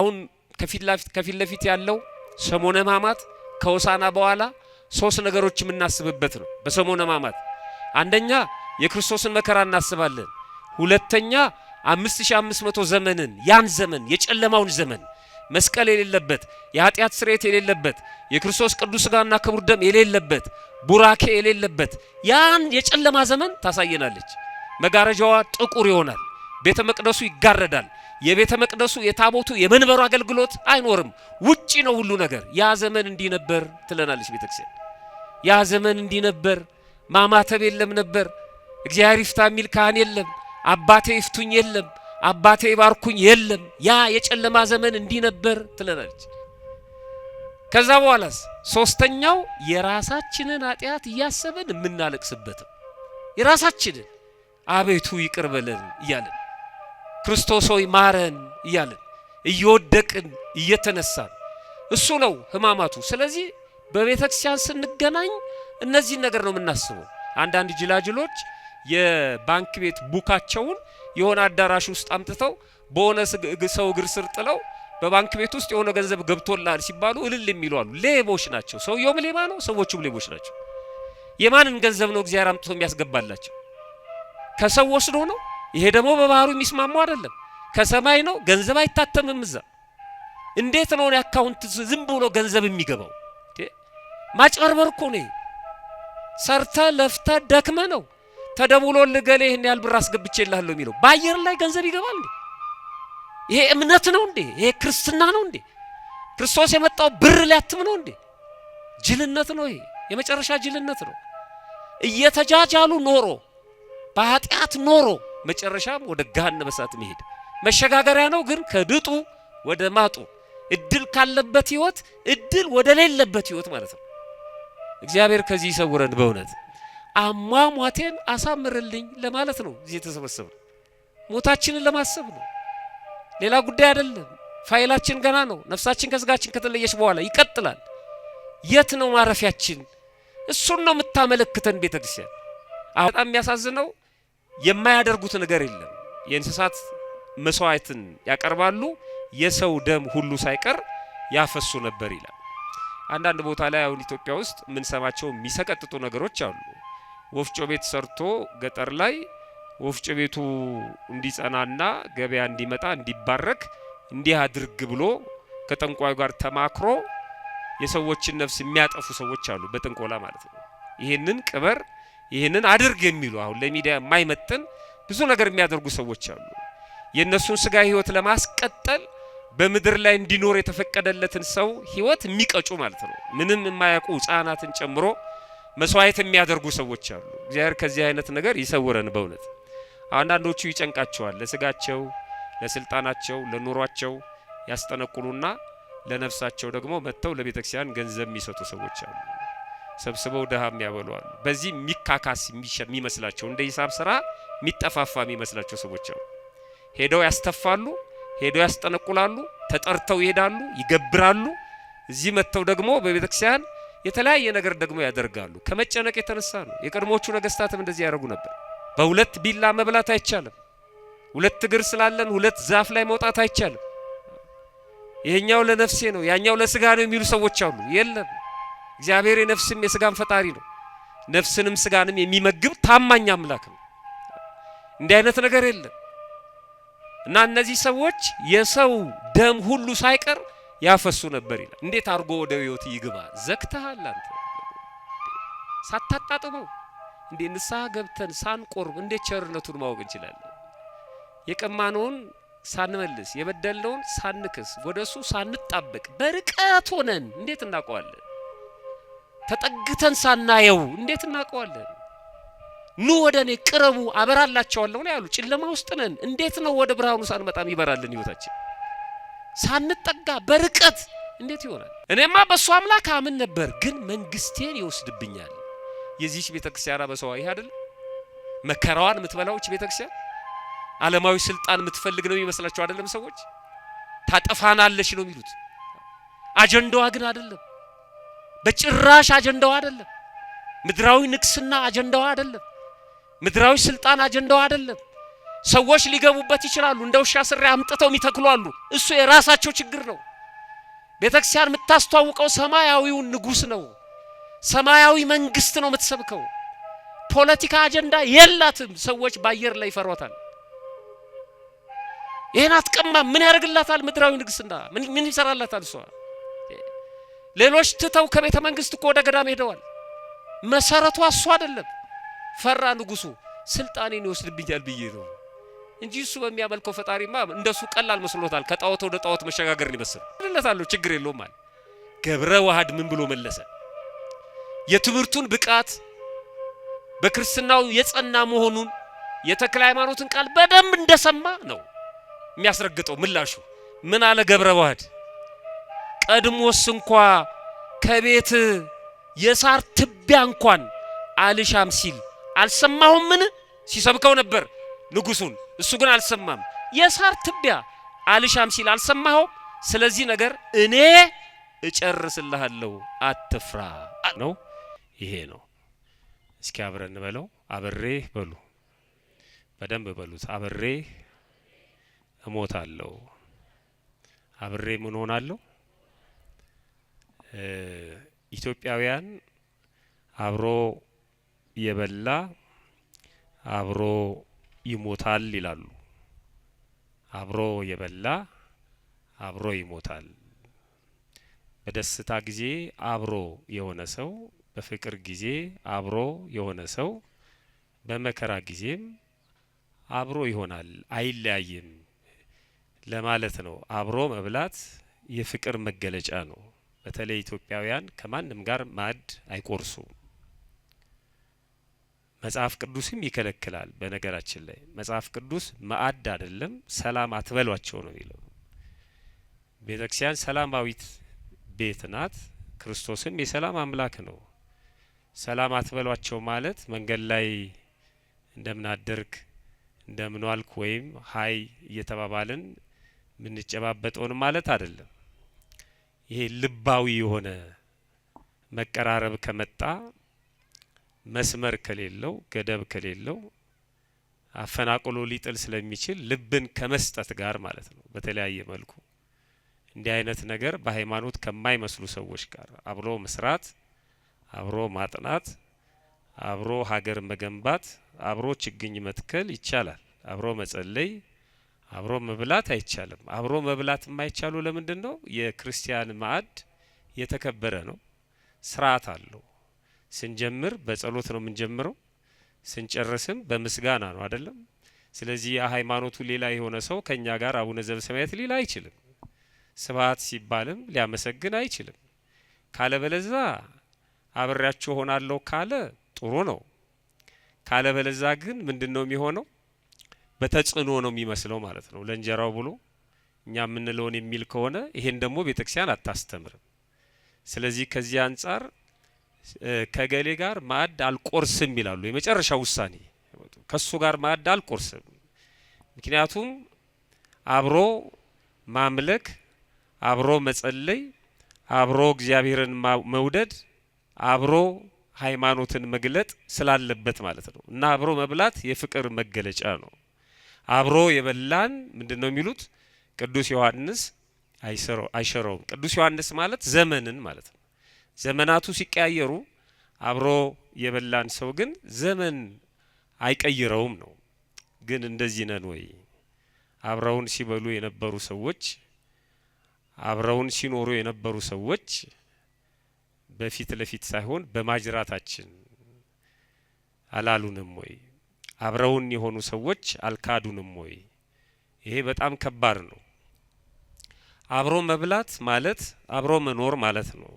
አሁን ከፊት ለፊት ያለው ሰሞነ ሕማማት ከሆሳዕና በኋላ ሶስት ነገሮች የምናስብበት ነው። በሰሞነ ሕማማት አንደኛ የክርስቶስን መከራ እናስባለን። ሁለተኛ 5500 ዘመንን ያን ዘመን የጨለማውን ዘመን መስቀል የሌለበት የኃጢአት ስርየት የሌለበት የክርስቶስ ቅዱስ ሥጋና ክቡር ደም የሌለበት ቡራኬ የሌለበት ያን የጨለማ ዘመን ታሳየናለች። መጋረጃዋ ጥቁር ይሆናል። ቤተ መቅደሱ ይጋረዳል። የቤተ መቅደሱ የታቦቱ የመንበሩ አገልግሎት አይኖርም። ውጪ ነው ሁሉ ነገር። ያ ዘመን እንዲነበር ትለናለች ቤተክርስቲያን። ያ ዘመን እንዲነበር ማማተብ የለም ነበር። እግዚአብሔር ይፍታ የሚል ካህን የለም። አባቴ ይፍቱኝ የለም። አባቴ ይባርኩኝ የለም። ያ የጨለማ ዘመን እንዲነበር ትለናለች። ከዛ በኋላስ ሶስተኛው የራሳችንን ኃጢአት እያሰበን የምናለቅስበት የራሳችንን አቤቱ ይቅር በለን እያለን ክርስቶስ ሆይ ማረን እያለን እየወደቅን እየተነሳን እሱ ነው ሕማማቱ። ስለዚህ በቤተክርስቲያን ስንገናኝ እነዚህ ነገር ነው የምናስበው። አንዳንድ ጅላጅሎች የባንክ ቤት ቡካቸውን የሆነ አዳራሽ ውስጥ አምጥተው በሆነ ሰው እግር ስር ጥለው በባንክ ቤት ውስጥ የሆነ ገንዘብ ገብቶላል ሲባሉ እልል የሚሉ አሉ። ሌቦች ናቸው። ሰውየውም ሌባ ነው፣ ሰዎቹም ሌቦች ናቸው። የማንን ገንዘብ ነው እግዚአብሔር አምጥቶ የሚያስገባላቸው? ከሰው ወስዶ ነው። ይሄ ደግሞ በባህሩ የሚስማማው አይደለም። ከሰማይ ነው። ገንዘብ አይታተምም እዛ። እንዴት ነው አካውንት ዝም ብሎ ገንዘብ የሚገባው? ማጭበርበር እኮ ነው። ሰርተ ለፍተ ደክመ ነው ተደውሎ ለገሌ ይሄን ያህል ብር አስገብቼልሃለሁ የሚለው። በአየር ላይ ገንዘብ ይገባል እንዴ? ይሄ እምነት ነው እንዴ? ይሄ ክርስትና ነው እንዴ? ክርስቶስ የመጣው ብር ሊያትም ነው እንዴ? ጅልነት ነው። ይሄ የመጨረሻ ጅልነት ነው። እየተጃጃሉ ኖሮ በኃጢአት ኖሮ መጨረሻም ወደ ገሃነመ እሳት መሄድ መሸጋገሪያ ነው። ግን ከድጡ ወደ ማጡ እድል ካለበት ህይወት እድል ወደ ሌለበት ህይወት ማለት ነው። እግዚአብሔር ከዚህ ይሰውረን። በእውነት አሟሟቴን አሳምርልኝ ለማለት ነው እዚህ የተሰበሰበው። ሞታችንን ለማሰብ ነው። ሌላ ጉዳይ አይደለም። ፋይላችን ገና ነው። ነፍሳችን ከስጋችን ከተለየች በኋላ ይቀጥላል። የት ነው ማረፊያችን? እሱን ነው የምታመለክተን ቤተክርስቲያን። በጣም የሚያሳዝነው የማያደርጉት ነገር የለም። የእንስሳት መስዋዕትን ያቀርባሉ፣ የሰው ደም ሁሉ ሳይቀር ያፈሱ ነበር ይላል። አንዳንድ ቦታ ላይ አሁን ኢትዮጵያ ውስጥ ምን ሰማቸው የሚሰቀጥጡ ነገሮች አሉ። ወፍጮ ቤት ሰርቶ ገጠር ላይ ወፍጮ ቤቱ እንዲጸናና ገበያ እንዲመጣ እንዲባረክ እንዲህ አድርግ ብሎ ከጠንቋዩ ጋር ተማክሮ የሰዎችን ነፍስ የሚያጠፉ ሰዎች አሉ፣ በጥንቆላ ማለት ነው። ይሄንን ቅበር ይሄንን አድርግ የሚሉ አሁን ለሚዲያ የማይመጥን ብዙ ነገር የሚያደርጉ ሰዎች አሉ። የነሱን ስጋ ህይወት ለማስቀጠል በምድር ላይ እንዲኖር የተፈቀደለትን ሰው ህይወት የሚቀጩ ማለት ነው። ምንም የማያውቁ ህፃናትን ጨምሮ መስዋዕት የሚያደርጉ ሰዎች አሉ። እግዚአብሔር ከዚህ አይነት ነገር ይሰውረን በእውነት። አንዳንዶቹ ይጨንቃቸዋል። ለስጋቸው፣ ለስልጣናቸው፣ ለኑሯቸው ያስጠነቁሉና ለነፍሳቸው ደግሞ መተው ለቤተክርስቲያን ገንዘብ የሚሰጡ ሰዎች አሉ። ሰብስበው ደሃም ያበሏል። በዚህ ሚካካስ የሚመስላቸው እንደ ሂሳብ ስራ የሚጠፋፋ የሚመስላቸው ሰዎች አሉ። ሄደው ያስተፋሉ፣ ሄደው ያስጠነቁላሉ፣ ተጠርተው ይሄዳሉ፣ ይገብራሉ። እዚህ መተው ደግሞ በቤተክርስቲያን የተለያየ ነገር ደግሞ ያደርጋሉ። ከመጨነቅ የተነሳ ነው። የቀድሞቹ ነገስታትም እንደዚህ ያደርጉ ነበር። በሁለት ቢላ መብላት አይቻልም። ሁለት እግር ስላለን ሁለት ዛፍ ላይ መውጣት አይቻልም። ይሄኛው ለነፍሴ ነው ያኛው ለስጋ ነው የሚሉ ሰዎች አሉ። የለም፣ እግዚአብሔር የነፍስም የስጋም ፈጣሪ ነው። ነፍስንም ስጋንም የሚመግብ ታማኝ አምላክ ነው። እንዲህ አይነት ነገር የለም። እና እነዚህ ሰዎች የሰው ደም ሁሉ ሳይቀር ያፈሱ ነበር ይላል። እንዴት አርጎ ወደ ህይወት ይግባ? ዘክተሃል አንተ ሳታጣጥመው። እንዴ ንስሐ ገብተን ሳንቆርብ እንዴት ቸርነቱን ማወቅ እንችላለን? የቀማነውን ሳንመልስ የበደልነውን ሳንክስ ወደሱ ሳንጣበቅ በርቀት ሆነን እንዴት እናውቀዋለን? ተጠግተን ሳናየው እንዴት እናውቀዋለን? ኑ ወደኔ ቅረቡ አበራላችኋለሁ ነው ያሉ። ጨለማ ውስጥ ነን። እንዴት ነው ወደ ብርሃኑ ሳንመጣም ይበራልን ህይወታችን? ሳንጠጋ በርቀት እንዴት ይሆናል? እኔማ በሱ አምላክ አምን ነበር፣ ግን መንግስቴን ይወስድብኛል። የዚህች ቤተክርስቲያን በሰው ይሄ አይደል መከራዋን የምትበላውች ቤተክርስቲያን ዓለማዊ ስልጣን የምትፈልግ ነው የሚመስላቸው አይደለም። ሰዎች ታጠፋናለች ነው የሚሉት። አጀንዳዋ ግን አይደለም። በጭራሽ አጀንዳዋ አይደለም። ምድራዊ ንግስና አጀንዳዋ አይደለም። ምድራዊ ስልጣን አጀንዳዋ አይደለም። ሰዎች ሊገቡበት ይችላሉ። እንደ ውሻ ስሬ አምጥተው የሚተክሉ አሉ። እሱ የራሳቸው ችግር ነው። ቤተክርስቲያን የምታስተዋውቀው ሰማያዊውን ንጉስ ነው። ሰማያዊ መንግስት ነው የምትሰብከው። ፖለቲካ አጀንዳ የላትም። ሰዎች ባየር ላይ ይፈሯታል። ይሄን አትቀማ ምን ያደርግላታል? ምድራዊ ንግስና ምን ይሰራላታል? እሷ ሌሎች ትተው ከቤተ መንግስት እኮ ወደ ገዳም ሄደዋል። መሰረቱ እሱ አይደለም። ፈራ ንጉሱ ስልጣኔን ይወስድብኛል ብዬ ነው እንጂ እሱ በሚያመልከው ፈጣሪማ እንደሱ ቀላል መስሎታል። ከጣዖት ወደ ጣዖት መሸጋገርን ይመስል ለታለው ችግር የለውም ማለት ገብረ ዋህድ ምን ብሎ መለሰ? የትምህርቱን ብቃት በክርስትናው የጸና መሆኑን የተክለ ሃይማኖትን ቃል በደንብ እንደሰማ ነው የሚያስረግጠው። ምላሹ ምን አለ ገብረ ዋህድ? ቀድሞስ እንኳ ከቤት የሳር ትቢያ እንኳን አልሻም ሲል አልሰማሁም? ምን ሲሰብከው ነበር ንጉሱን፣ እሱ ግን አልሰማም። የሳር ትቢያ አልሻም ሲል አልሰማሁም። ስለዚህ ነገር እኔ እጨርስልሃለሁ አትፍራ ነው። ይሄ ነው። እስኪ አብረን በለው። አብሬ በሉ፣ በደንብ በሉት። አብሬ እሞታለሁ። አብሬ ምን ሆናለሁ? ኢትዮጵያውያን አብሮ የበላ አብሮ ይሞታል ይላሉ። አብሮ የበላ አብሮ ይሞታል። በደስታ ጊዜ አብሮ የሆነ ሰው፣ በፍቅር ጊዜ አብሮ የሆነ ሰው በመከራ ጊዜም አብሮ ይሆናል፣ አይለያይም ለማለት ነው። አብሮ መብላት የፍቅር መገለጫ ነው። በተለይ ኢትዮጵያውያን ከማንም ጋር ማዕድ አይቆርሱም። መጽሐፍ ቅዱስም ይከለክላል። በነገራችን ላይ መጽሐፍ ቅዱስ ማዕድ አይደለም ሰላም አትበሏቸው ነው የሚለው። ቤተክርስቲያን ሰላማዊት ቤት ናት። ክርስቶስም የሰላም አምላክ ነው። ሰላም አትበሏቸው ማለት መንገድ ላይ እንደምን አደርክ እንደምን ዋልክ ወይም ሀይ እየተባባልን ምንጨባበጠውን ማለት አይደለም። ይሄ ልባዊ የሆነ መቀራረብ ከመጣ መስመር ከሌለው ገደብ ከሌለው አፈናቅሎ ሊጥል ስለሚችል ልብን ከመስጠት ጋር ማለት ነው። በተለያየ መልኩ እንዲህ አይነት ነገር በሃይማኖት ከማይመስሉ ሰዎች ጋር አብሮ መስራት፣ አብሮ ማጥናት፣ አብሮ ሀገር መገንባት፣ አብሮ ችግኝ መትከል ይቻላል። አብሮ መጸለይ፣ አብሮ መብላት አይቻልም። አብሮ መብላት የማይቻሉ ለምንድን ነው? የክርስቲያን ማዕድ የተከበረ ነው፣ ስርዓት አለው። ስንጀምር በጸሎት ነው የምንጀምረው፣ ስንጨርስም በምስጋና ነው አይደለም? ስለዚህ ሃይማኖቱ ሌላ የሆነ ሰው ከኛ ጋር አቡነ ዘበሰማያት ሊል አይችልም። ስብሐት ሲባልም ሊያመሰግን አይችልም። ካለበለዛ አብሬያችሁ ሆናለሁ ካለ ጥሩ ነው። ካለበለዛ ግን ምንድነው የሚሆነው? በተጽዕኖ ነው የሚመስለው ማለት ነው። ለእንጀራው ብሎ እኛ የምንለውን የሚል ከሆነ ይሄን ደግሞ ቤተክርስቲያን አታስተምርም። ስለዚህ ከዚህ አንጻር ከገሌ ጋር ማዕድ አልቆርስም ይላሉ። የመጨረሻ ውሳኔ ከሱ ጋር ማዕድ አልቆርስም። ምክንያቱም አብሮ ማምለክ፣ አብሮ መጸለይ፣ አብሮ እግዚአብሔርን መውደድ፣ አብሮ ሃይማኖትን መግለጥ ስላለበት ማለት ነው። እና አብሮ መብላት የፍቅር መገለጫ ነው። አብሮ የበላን ምንድነው የሚሉት? ቅዱስ ዮሐንስ አይሸረውም። ቅዱስ ዮሐንስ ማለት ዘመንን ማለት ነው። ዘመናቱ ሲቀያየሩ አብሮ የበላን ሰው ግን ዘመን አይቀይረውም ነው። ግን እንደዚህ ነን ወይ? አብረውን ሲበሉ የነበሩ ሰዎች፣ አብረውን ሲኖሩ የነበሩ ሰዎች በፊት ለፊት ሳይሆን በማጅራታችን አላሉንም ወይ? አብረውን የሆኑ ሰዎች አልካዱንም ወይ? ይሄ በጣም ከባድ ነው። አብሮ መብላት ማለት አብሮ መኖር ማለት ነው።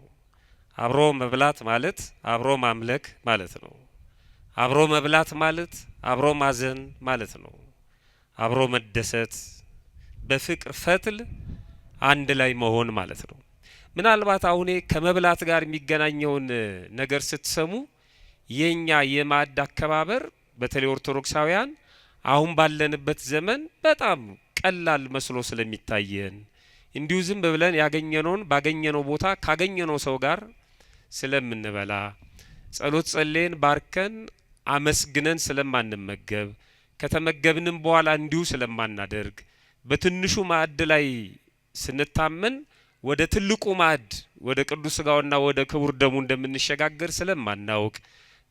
አብሮ መብላት ማለት አብሮ ማምለክ ማለት ነው። አብሮ መብላት ማለት አብሮ ማዘን ማለት ነው። አብሮ መደሰት፣ በፍቅር ፈትል አንድ ላይ መሆን ማለት ነው። ምናልባት አሁን ከመብላት ጋር የሚገናኘውን ነገር ስትሰሙ የኛ የማዕድ አከባበር በተለይ ኦርቶዶክሳውያን አሁን ባለንበት ዘመን በጣም ቀላል መስሎ ስለሚታየን እንዲሁ ዝም ብለን ያገኘነውን ባገኘነው ቦታ ካገኘነው ሰው ጋር ስለምንበላ ጸሎት ጸልየን ባርከን አመስግነን ስለማንመገብ ከተመገብንም በኋላ እንዲሁ ስለማናደርግ በትንሹ ማዕድ ላይ ስንታመን ወደ ትልቁ ማዕድ ወደ ቅዱስ ሥጋውና ወደ ክቡር ደሙ እንደምንሸጋገር ስለማናውቅ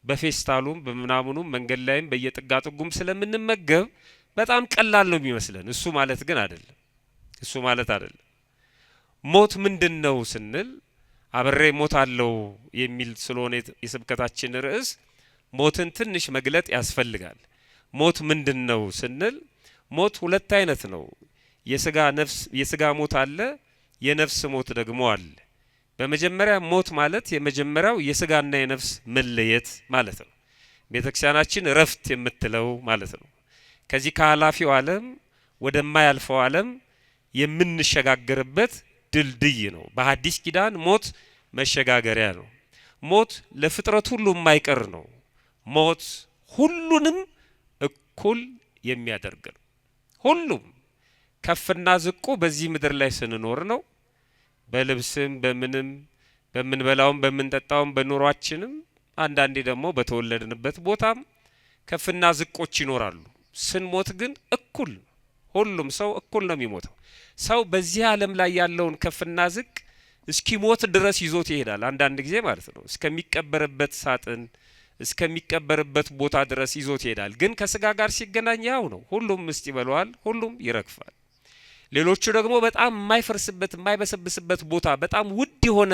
በፌስታሉም በምናምኑም መንገድ ላይም በየጥጋጥጉም ስለምንመገብ በጣም ቀላል ነው የሚመስለን። እሱ ማለት ግን አይደለም። እሱ ማለት አይደለም። ሞት ምንድነው ስንል አብሬ ሞታለሁ የሚል ስለሆነ የስብከታችን ርዕስ ሞትን ትንሽ መግለጥ ያስፈልጋል። ሞት ምንድነው ስንል ሞት ሁለት አይነት ነው። የሥጋ ሞት አለ፣ የነፍስ ሞት ደግሞ አለ። በመጀመሪያ ሞት ማለት የመጀመሪያው የሥጋና የነፍስ መለየት ማለት ነው። ቤተክርስቲያናችን እረፍት የምትለው ማለት ነው። ከዚህ ከኃላፊው ዓለም ወደማያልፈው ዓለም የምንሸጋገርበት ድልድይ ነው። በሐዲስ ኪዳን ሞት መሸጋገሪያ ነው። ሞት ለፍጥረት ሁሉ የማይቀር ነው። ሞት ሁሉንም እኩል የሚያደርግ ነው። ሁሉም ከፍና ዝቁ በዚህ ምድር ላይ ስንኖር ነው። በልብስም በምንም በምንበላውም በምንጠጣውም በኑሯችንም አንዳንዴ ደግሞ በተወለድንበት ቦታም ከፍና ዝቆች ይኖራሉ። ስንሞት ግን እኩል ሁሉም ሰው እኩል ነው የሚሞተው። ሰው በዚህ ዓለም ላይ ያለውን ከፍና ዝቅ እስኪሞት ድረስ ይዞት ይሄዳል። አንዳንድ ጊዜ ማለት ነው እስከሚቀበርበት ሳጥን እስከሚቀበርበት ቦታ ድረስ ይዞት ይሄዳል። ግን ከሥጋ ጋር ሲገናኝ ያው ነው። ሁሉም ምስጥ ይበለዋል፣ ሁሉም ይረግፋል። ሌሎቹ ደግሞ በጣም የማይፈርስበት የማይበሰብስበት ቦታ በጣም ውድ የሆነ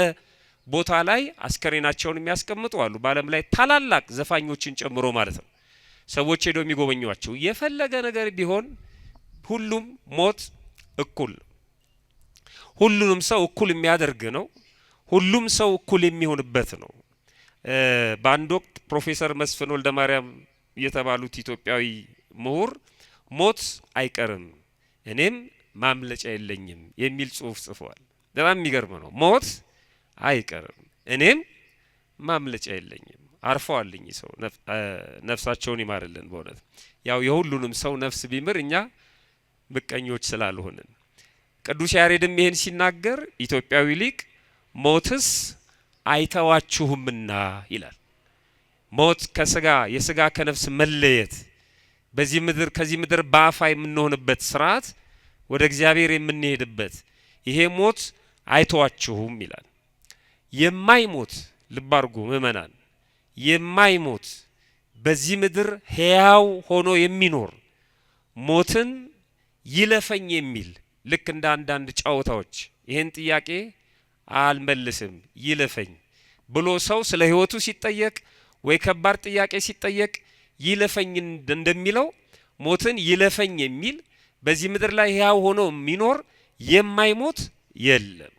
ቦታ ላይ አስከሬናቸውን የሚያስቀምጡ አሉ። በዓለም ላይ ታላላቅ ዘፋኞችን ጨምሮ ማለት ነው። ሰዎች ሄደው የሚጎበኟቸው የፈለገ ነገር ቢሆን ሁሉም ሞት እኩል ሁሉንም ሰው እኩል የሚያደርግ ነው። ሁሉም ሰው እኩል የሚሆንበት ነው። በአንድ ወቅት ፕሮፌሰር መስፍን ወልደ ማርያም የተባሉት ኢትዮጵያዊ ምሁር ሞት አይቀርም እኔም ማምለጫ የለኝም የሚል ጽሑፍ ጽፈዋል። በጣም የሚገርም ነው። ሞት አይቀርም እኔም ማምለጫ የለኝም። አርፈዋልኝ ሰው ነፍሳቸውን ይማርልን። በእውነት ያው የሁሉንም ሰው ነፍስ ቢምር እኛ ምቀኞች ስላልሆንን ቅዱስ ያሬድም ይሄን ሲናገር ኢትዮጵያዊ ሊቅ ሞትስ አይተዋችሁምና ይላል። ሞት ከሥጋ የሥጋ ከነፍስ መለየት በዚህ ምድር ከዚህ ምድር በአፋ የምንሆንበት ስርዓት ወደ እግዚአብሔር የምንሄድበት ይሄ ሞት አይተዋችሁም ይላል። የማይሞት ልብ አድርጉ ምእመናን፣ የማይሞት በዚህ ምድር ሕያው ሆኖ የሚኖር ሞትን ይለፈኝ የሚል ልክ እንደ አንዳንድ ጨዋታዎች ይሄን ጥያቄ አልመልስም ይለፈኝ ብሎ ሰው ስለ ሕይወቱ ሲጠየቅ ወይ ከባድ ጥያቄ ሲጠየቅ ይለፈኝ እንደሚለው ሞትን ይለፈኝ የሚል በዚህ ምድር ላይ ሕያው ሆኖ የሚኖር የማይሞት የለም።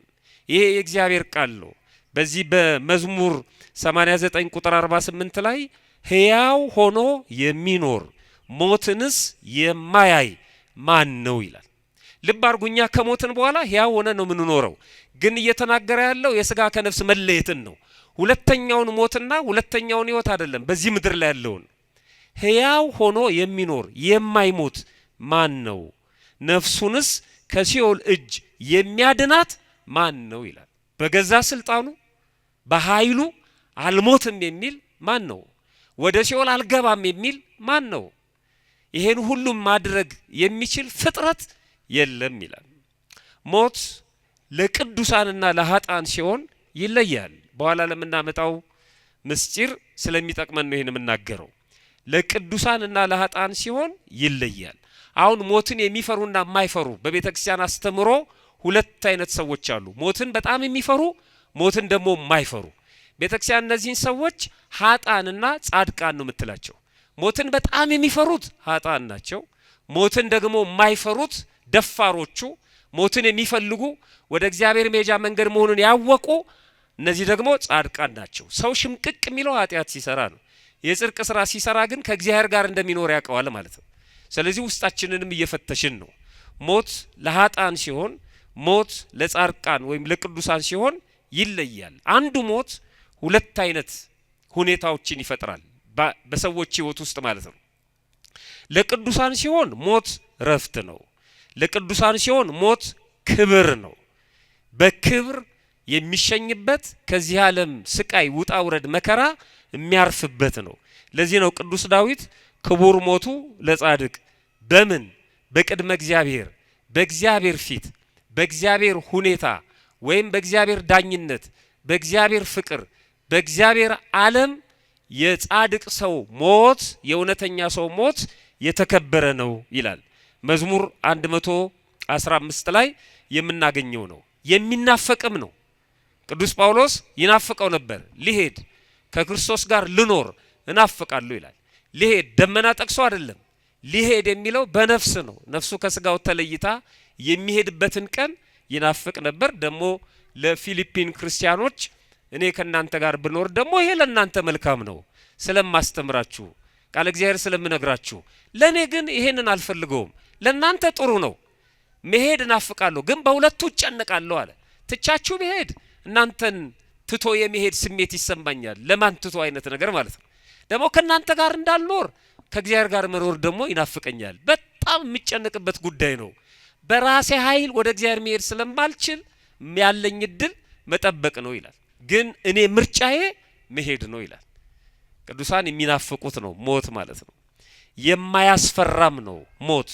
ይሄ የእግዚአብሔር ቃል ነው። በዚህ በመዝሙር 89 ቁጥር 48 ላይ ሕያው ሆኖ የሚኖር ሞትንስ የማያይ ማን ነው ይላል። ልብ አድርጉኛ ከሞትን በኋላ ሕያው ሆነ ነው የምንኖረው። ግን እየተናገረ ያለው የሥጋ ከነፍስ መለየትን ነው። ሁለተኛውን ሞትና ሁለተኛውን ሕይወት አይደለም። በዚህ ምድር ላይ ያለውን ሕያው ሆኖ የሚኖር የማይሞት ማን ነው? ነፍሱንስ ከሲኦል እጅ የሚያድናት ማን ነው ይላል። በገዛ ስልጣኑ በኃይሉ አልሞትም የሚል ማን ነው? ወደ ሲኦል አልገባም የሚል ማን ነው? ይሄን ሁሉም ማድረግ የሚችል ፍጥረት የለም ይላል። ሞት ለቅዱሳንና ለኃጥአን ሲሆን ይለያል። በኋላ ለምናመጣው ምስጢር ስለሚጠቅመን ነው ይሄን የምናገረው። ለቅዱሳንና ለኃጥአን ሲሆን ይለያል። አሁን ሞትን የሚፈሩና የማይፈሩ በቤተ ክርስቲያን አስተምሮ ሁለት አይነት ሰዎች አሉ። ሞትን በጣም የሚፈሩ፣ ሞትን ደግሞ የማይፈሩ። ቤተ ክርስቲያን እነዚህን ሰዎች ኃጥአንና ጻድቃን ነው የምትላቸው። ሞትን በጣም የሚፈሩት ኃጥአን ናቸው። ሞትን ደግሞ የማይፈሩት ደፋሮቹ፣ ሞትን የሚፈልጉ ወደ እግዚአብሔር መሄጃ መንገድ መሆኑን ያወቁ እነዚህ ደግሞ ጻድቃን ናቸው። ሰው ሽምቅቅ የሚለው ኃጢአት ሲሰራ ነው። የጽድቅ ስራ ሲሰራ ግን ከእግዚአብሔር ጋር እንደሚኖር ያውቀዋል ማለት ነው። ስለዚህ ውስጣችንንም እየፈተሽን ነው። ሞት ለኃጥአን ሲሆን፣ ሞት ለጻድቃን ወይም ለቅዱሳን ሲሆን ይለያል። አንዱ ሞት ሁለት አይነት ሁኔታዎችን ይፈጥራል በሰዎች ሕይወት ውስጥ ማለት ነው። ለቅዱሳን ሲሆን ሞት ረፍት ነው። ለቅዱሳን ሲሆን ሞት ክብር ነው። በክብር የሚሸኝበት ከዚህ ዓለም ስቃይ ውጣ ውረድ መከራ የሚያርፍበት ነው። ለዚህ ነው ቅዱስ ዳዊት ክቡር ሞቱ ለጻድቅ በምን በቅድመ እግዚአብሔር በእግዚአብሔር ፊት በእግዚአብሔር ሁኔታ ወይም በእግዚአብሔር ዳኝነት በእግዚአብሔር ፍቅር በእግዚአብሔር ዓለም የጻድቅ ሰው ሞት የእውነተኛ ሰው ሞት የተከበረ ነው ይላል። መዝሙር 115 ላይ የምናገኘው ነው። የሚናፈቅም ነው። ቅዱስ ጳውሎስ ይናፍቀው ነበር። ሊሄድ ከክርስቶስ ጋር ልኖር እናፍቃለሁ ይላል። ሊሄድ ደመና ጠቅሶ አይደለም። ሊሄድ የሚለው በነፍስ ነው። ነፍሱ ከስጋው ተለይታ የሚሄድበትን ቀን ይናፍቅ ነበር። ደግሞ ለፊሊፒን ክርስቲያኖች እኔ ከናንተ ጋር ብኖር ደግሞ ይሄ ለናንተ መልካም ነው ስለማስተምራችሁ ቃል እግዚአብሔር ስለምነግራችሁ፣ ለኔ ግን ይሄንን አልፈልገውም። ለናንተ ጥሩ ነው መሄድ እናፍቃለሁ፣ ግን በሁለቱ እጨነቃለሁ አለ። ትቻችሁ መሄድ እናንተን ትቶ የሚሄድ ስሜት ይሰማኛል። ለማን ትቶ አይነት ነገር ማለት ነው። ደግሞ ከናንተ ጋር እንዳልኖር ከእግዚአብሔር ጋር መኖር ደግሞ ይናፍቀኛል። በጣም የሚጨነቅበት ጉዳይ ነው። በራሴ ኃይል ወደ እግዚአብሔር መሄድ ስለማልችል ያለኝ እድል መጠበቅ ነው ይላል። ግን እኔ ምርጫዬ መሄድ ነው ይላል። ቅዱሳን የሚናፍቁት ነው ሞት ማለት ነው። የማያስፈራም ነው ሞት።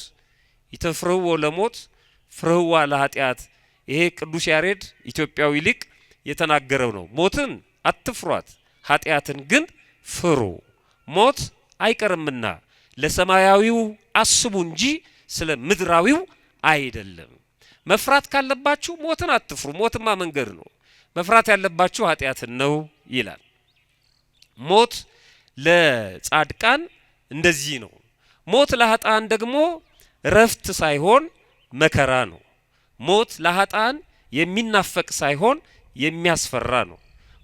ይተፍርህዎ ለሞት ፍርህዋ ለኃጢአት። ይሄ ቅዱስ ያሬድ ኢትዮጵያዊ ሊቅ የተናገረው ነው። ሞትን አትፍሯት ኃጢአትን ግን ፍሩ፣ ሞት አይቀርምና ለሰማያዊው አስቡ እንጂ ስለ ምድራዊው አይደለም። መፍራት ካለባችሁ ሞትን አትፍሩ። ሞትማ መንገድ ነው። መፍራት ያለባችሁ ኃጢአትን ነው ይላል። ሞት ለጻድቃን እንደዚህ ነው። ሞት ለኃጥአን ደግሞ ረፍት ሳይሆን መከራ ነው። ሞት ለኃጥአን የሚናፈቅ ሳይሆን የሚያስፈራ ነው።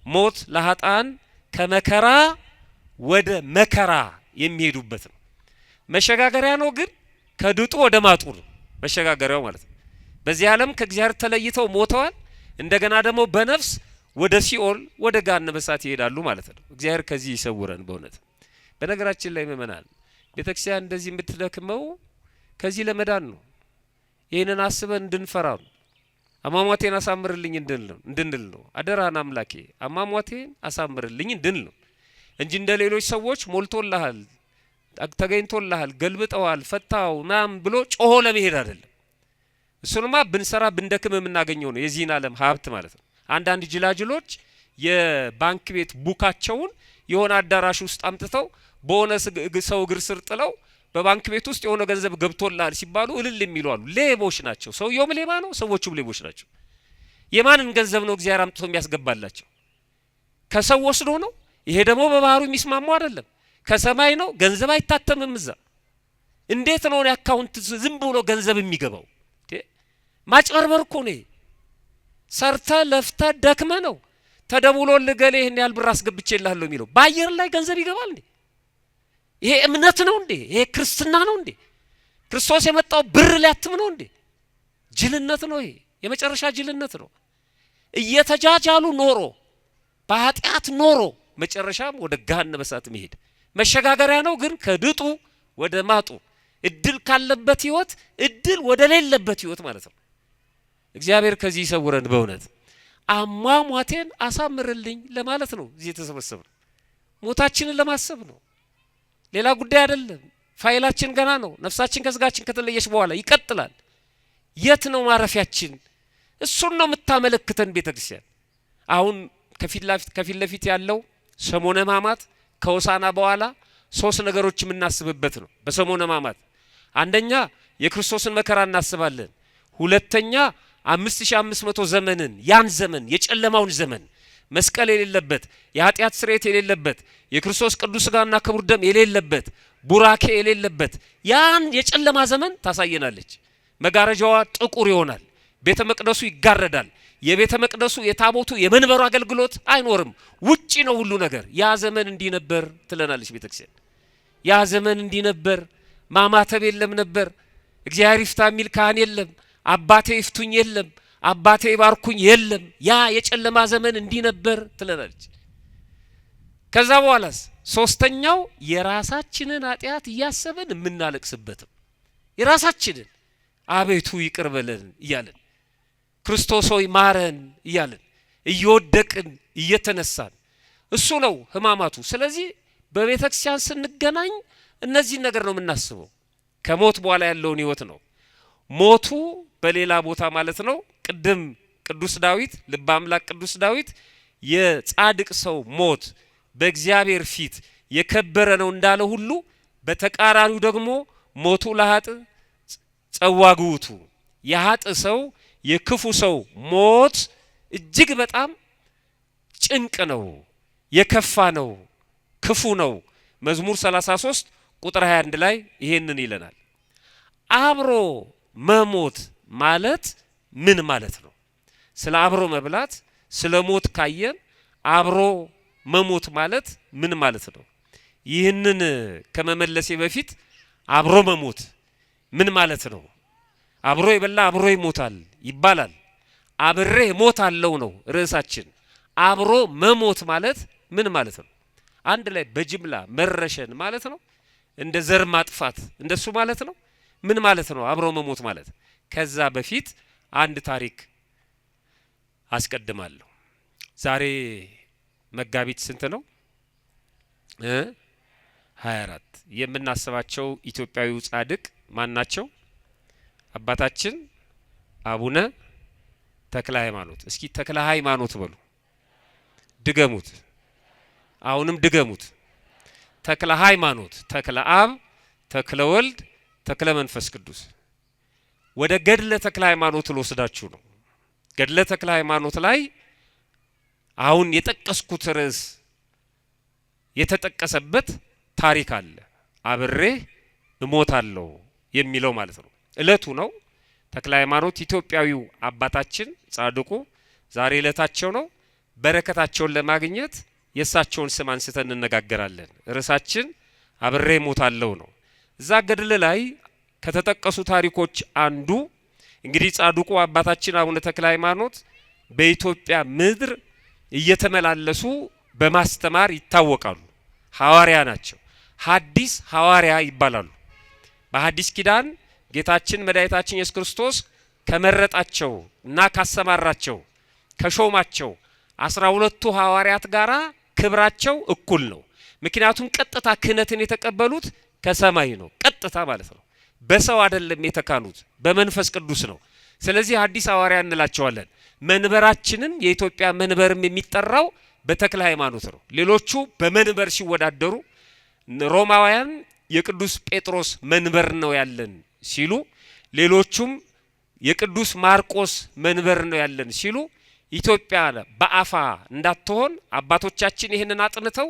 ሞት ለኃጥአን ከመከራ ወደ መከራ የሚሄዱበት ነው። መሸጋገሪያ ነው፣ ግን ከድጡ ወደ ማጡ ነው መሸጋገሪያው ማለት ነው። በዚህ ዓለም ከእግዚአብሔር ተለይተው ሞተዋል። እንደገና ደግሞ በነፍስ ወደ ሲኦል ወደ ገሃነመ እሳት ይሄዳሉ ማለት ነው። እግዚአብሔር ከዚህ ይሰውረን በእውነት። በነገራችን ላይ ምእመናን ቤተክርስቲያን እንደዚህ የምትደክመው ከዚህ ለመዳን ነው። ይህንን አስበን እንድንፈራ ነው። አሟሟቴን አሳምርልኝ እንድንል ነው። አደራን አምላኬ አሟሟቴን አሳምርልኝ እንድንል ነው እንጂ እንደ ሌሎች ሰዎች ሞልቶልሃል፣ ተገኝቶልሃል፣ ገልብጠዋል፣ ፈታው ማም ብሎ ጮሆ ለመሄድ አይደለም። እሱንማ ብንሰራ ብንደክም የምናገኘው ነው የዚህን ዓለም ሀብት ማለት ነው። አንዳንድ ጅላጅሎች የባንክ ቤት ቡካቸውን የሆነ አዳራሽ ውስጥ አምጥተው በሆነ ሰው እግር ስር ጥለው በባንክ ቤት ውስጥ የሆነ ገንዘብ ገብቶላል ሲባሉ እልል የሚሉ አሉ። ሌቦች ናቸው። ሰውየውም ሌባ ነው፣ ሰዎቹም ሌቦች ናቸው። የማንን ገንዘብ ነው እግዚአብሔር አምጥቶ የሚያስገባላቸው? ከሰው ወስዶ ነው። ይሄ ደግሞ በባህሩ የሚስማማው አይደለም። ከሰማይ ነው። ገንዘብ አይታተምም እዛ። እንዴት ነው አካውንት ዝም ብሎ ገንዘብ የሚገባው? ማጭበርበር እኮ ነው። ሰርተ ለፍተ ደክመ ነው ተደውሎ ለገሌ ይሄን ያህል ብር አስገብቼልሃለሁ የሚለው። በአየር ላይ ገንዘብ ይገባል እንዴ? ይሄ እምነት ነው እንዴ? ይሄ ክርስትና ነው እንዴ? ክርስቶስ የመጣው ብር ሊያትም ነው እንዴ? ጅልነት ነው ይሄ። የመጨረሻ ጅልነት ነው። እየተጃጃሉ ኖሮ በኃጢአት ኖሮ መጨረሻም ወደ ገሃነመ እሳት መሄድ መሸጋገሪያ ነው። ግን ከድጡ ወደ ማጡ እድል ካለበት ህይወት እድል ወደ ሌለበት ህይወት ማለት ነው። እግዚአብሔር ከዚህ ይሰውረን በእውነት። አሟሟቴን አሳምርልኝ ለማለት ነው እዚህ የተሰበሰብነው። ሞታችንን ለማሰብ ነው። ሌላ ጉዳይ አይደለም። ፋይላችን ገና ነው። ነፍሳችን ከስጋችን ከተለየች በኋላ ይቀጥላል። የት ነው ማረፊያችን? እሱን ነው የምታመለክተን ቤተክርስቲያን። አሁን ከፊት ለፊት ያለው ሰሞነ ሕማማት ከሆሳዕና በኋላ ሶስት ነገሮች የምናስብበት ነው። በሰሞነ ሕማማት አንደኛ የክርስቶስን መከራ እናስባለን። ሁለተኛ 5500 ዘመንን ያን ዘመን የጨለማውን ዘመን መስቀል የሌለበት የኃጢአት ስርየት የሌለበት የክርስቶስ ቅዱስ ሥጋና ክቡር ደም የሌለበት ቡራኬ የሌለበት ያን የጨለማ ዘመን ታሳየናለች። መጋረጃዋ ጥቁር ይሆናል። ቤተ መቅደሱ ይጋረዳል። የቤተ መቅደሱ የታቦቱ የመንበሩ አገልግሎት አይኖርም። ውጪ ነው ሁሉ ነገር። ያ ዘመን እንዲህ ነበር ትለናለች ቤተክርስቲያን። ያ ዘመን እንዲህ ነበር። ማማተብ የለም ነበር። እግዚአብሔር ይፍታ የሚል ካህን የለም። አባቴ ይፍቱኝ የለም። አባቴ ይባርኩኝ የለም። ያ የጨለማ ዘመን እንዲህ ነበር ትለናለች። ከዛ በኋላስ ሶስተኛው የራሳችንን ኃጢአት እያሰብን የምናለቅስበት የራሳችንን አቤቱ ይቅር በለን እያለን ክርስቶስ ሆይ ማረን እያለን እየወደቅን እየተነሳን እሱ ነው ሕማማቱ። ስለዚህ በቤተክርስቲያን ስንገናኝ እነዚህ ነገር ነው የምናስበው። ከሞት በኋላ ያለውን ህይወት ነው። ሞቱ በሌላ ቦታ ማለት ነው። ቅድም ቅዱስ ዳዊት ልበ አምላክ ቅዱስ ዳዊት የጻድቅ ሰው ሞት በእግዚአብሔር ፊት የከበረ ነው እንዳለ ሁሉ በተቃራኒው ደግሞ ሞቱ ለኃጥ ጸዋግውቱ የኃጥ ሰው የክፉ ሰው ሞት እጅግ በጣም ጭንቅ ነው፣ የከፋ ነው፣ ክፉ ነው። መዝሙር 33 ቁጥር 21 ላይ ይሄንን ይለናል። አብሮ መሞት ማለት ምን ማለት ነው? ስለ አብሮ መብላት ስለ ሞት ካየን አብሮ መሞት ማለት ምን ማለት ነው? ይህንን ከመመለሴ በፊት አብሮ መሞት ምን ማለት ነው? አብሮ የበላ አብሮ ይሞታል ይባላል። አብሬ እሞታለሁ ነው ርዕሳችን። አብሮ መሞት ማለት ምን ማለት ነው? አንድ ላይ በጅምላ መረሸን ማለት ነው? እንደ ዘር ማጥፋት እንደሱ ማለት ነው? ምን ማለት ነው አብሮ መሞት ማለት? ከዛ በፊት አንድ ታሪክ አስቀድማለሁ። ዛሬ መጋቢት ስንት ነው? 24 የምናስባቸው ኢትዮጵያዊው ጻድቅ ማን ናቸው? አባታችን አቡነ ተክለ ሃይማኖት። እስኪ ተክለ ሃይማኖት በሉ፣ ድገሙት። አሁንም ድገሙት። ተክለ ሃይማኖት፣ ተክለ አብ፣ ተክለ ወልድ፣ ተክለ መንፈስ ቅዱስ። ወደ ገድለ ተክለ ሃይማኖት ልወስዳችሁ ነው። ገድለ ተክለ ሃይማኖት ላይ አሁን የጠቀስኩት ርዕስ የተጠቀሰበት ታሪክ አለ። አብሬ እሞታለሁ የሚለው ማለት ነው። እለቱ ነው። ተክለ ሃይማኖት ኢትዮጵያዊው አባታችን ጻድቁ ዛሬ እለታቸው ነው። በረከታቸውን ለማግኘት የእሳቸውን ስም አንስተን እንነጋገራለን። ርዕሳችን አብሬ እሞታለሁ ነው። እዛ ገድል ላይ ከተጠቀሱ ታሪኮች አንዱ እንግዲህ ጻድቁ አባታችን አቡነ ተክለ ሃይማኖት በኢትዮጵያ ምድር እየተመላለሱ በማስተማር ይታወቃሉ። ሐዋርያ ናቸው። ሐዲስ ሐዋርያ ይባላሉ። በሐዲስ ኪዳን ጌታችን መድኃኒታችን ኢየሱስ ክርስቶስ ከመረጣቸው እና ካሰማራቸው ከሾማቸው 12ቱ ሐዋርያት ጋራ ክብራቸው እኩል ነው። ምክንያቱም ቀጥታ ክህነትን የተቀበሉት ከሰማይ ነው። ቀጥታ ማለት ነው። በሰው አይደለም የተካኑት፣ በመንፈስ ቅዱስ ነው። ስለዚህ ሐዲስ ሐዋርያ እንላቸዋለን። መንበራችንም የኢትዮጵያ መንበርም የሚጠራው በተክለ ሃይማኖት ነው። ሌሎቹ በመንበር ሲወዳደሩ ሮማውያን የቅዱስ ጴጥሮስ መንበር ነው ያለን ሲሉ፣ ሌሎቹም የቅዱስ ማርቆስ መንበር ነው ያለን ሲሉ ኢትዮጵያ በአፋ እንዳትሆን አባቶቻችን ይህንን አጥንተው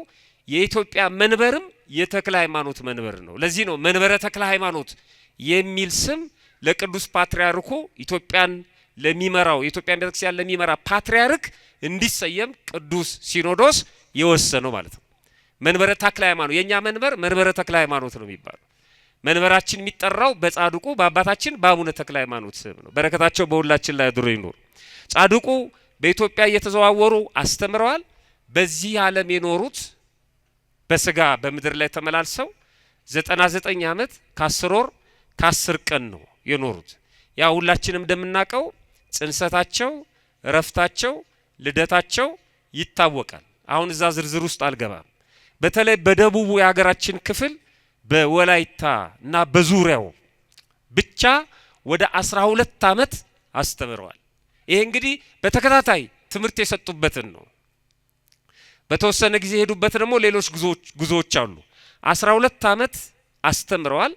የኢትዮጵያ መንበርም የተክለ ሃይማኖት መንበር ነው። ለዚህ ነው መንበረ ተክለ ሃይማኖት የሚል ስም ለቅዱስ ፓትርያርኩ ኢትዮጵያን ለሚመራው የኢትዮጵያን ቤተክርስቲያን ለሚመራ ፓትርያርክ እንዲሰየም ቅዱስ ሲኖዶስ የወሰነው ማለት ነው። መንበረ ተክለ ሃይማኖት የኛ መንበር መንበረ ተክለ ሃይማኖት ነው የሚባለው። መንበራችን የሚጠራው በጻድቁ በአባታችን በአቡነ ተክለ ሃይማኖት ስም ነው። በረከታቸው በሁላችን ላይ አድሮ ይኖር። ጻድቁ በኢትዮጵያ እየተዘዋወሩ አስተምረዋል። በዚህ ዓለም የኖሩት በስጋ በምድር ላይ ተመላልሰው 99 ዓመት ከ10 ወር ከ10 ቀን ነው የኖሩት። ያ ሁላችንም እንደምናውቀው ጽንሰታቸው፣ እረፍታቸው፣ ልደታቸው ይታወቃል። አሁን እዛ ዝርዝር ውስጥ አልገባም። በተለይ በደቡቡ የሀገራችን ክፍል በወላይታ እና በዙሪያው ብቻ ወደ 12 ዓመት አስተምረዋል። ይሄ እንግዲህ በተከታታይ ትምህርት የሰጡበትን ነው። በተወሰነ ጊዜ ሄዱበት ደግሞ ሌሎች ጉዞዎች አሉ። 12 ዓመት አስተምረዋል።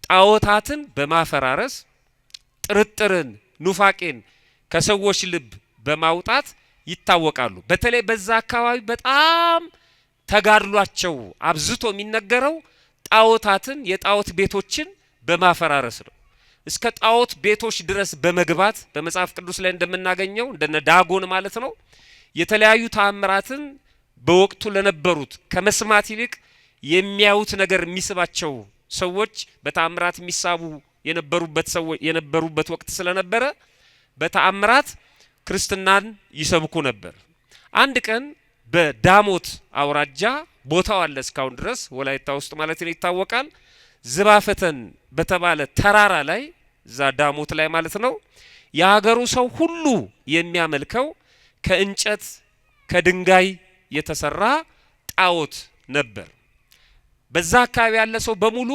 ጣዖታትን በማፈራረስ ጥርጥርን፣ ኑፋቄን ከሰዎች ልብ በማውጣት ይታወቃሉ። በተለይ በዛ አካባቢ በጣም ተጋድሏቸው አብዝቶ የሚነገረው ጣዖታትን የጣዖት ቤቶችን በማፈራረስ ነው። እስከ ጣዖት ቤቶች ድረስ በመግባት በመጽሐፍ ቅዱስ ላይ እንደምናገኘው እንደነ ዳጎን ማለት ነው የተለያዩ ተአምራትን በወቅቱ ለነበሩት ከመስማት ይልቅ የሚያዩት ነገር የሚስባቸው ሰዎች በተአምራት የሚሳቡ የነበሩበት ወቅት ስለነበረ በተአምራት ክርስትናን ይሰብኩ ነበር። አንድ ቀን በዳሞት አውራጃ ቦታው አለ እስካሁን ድረስ ወላይታ ውስጥ ማለት ነው ይታወቃል። ዝባፈተን በተባለ ተራራ ላይ እዛ ዳሞት ላይ ማለት ነው የሀገሩ ሰው ሁሉ የሚያመልከው ከእንጨት ከድንጋይ የተሰራ ጣዖት ነበር። በዛ አካባቢ ያለ ሰው በሙሉ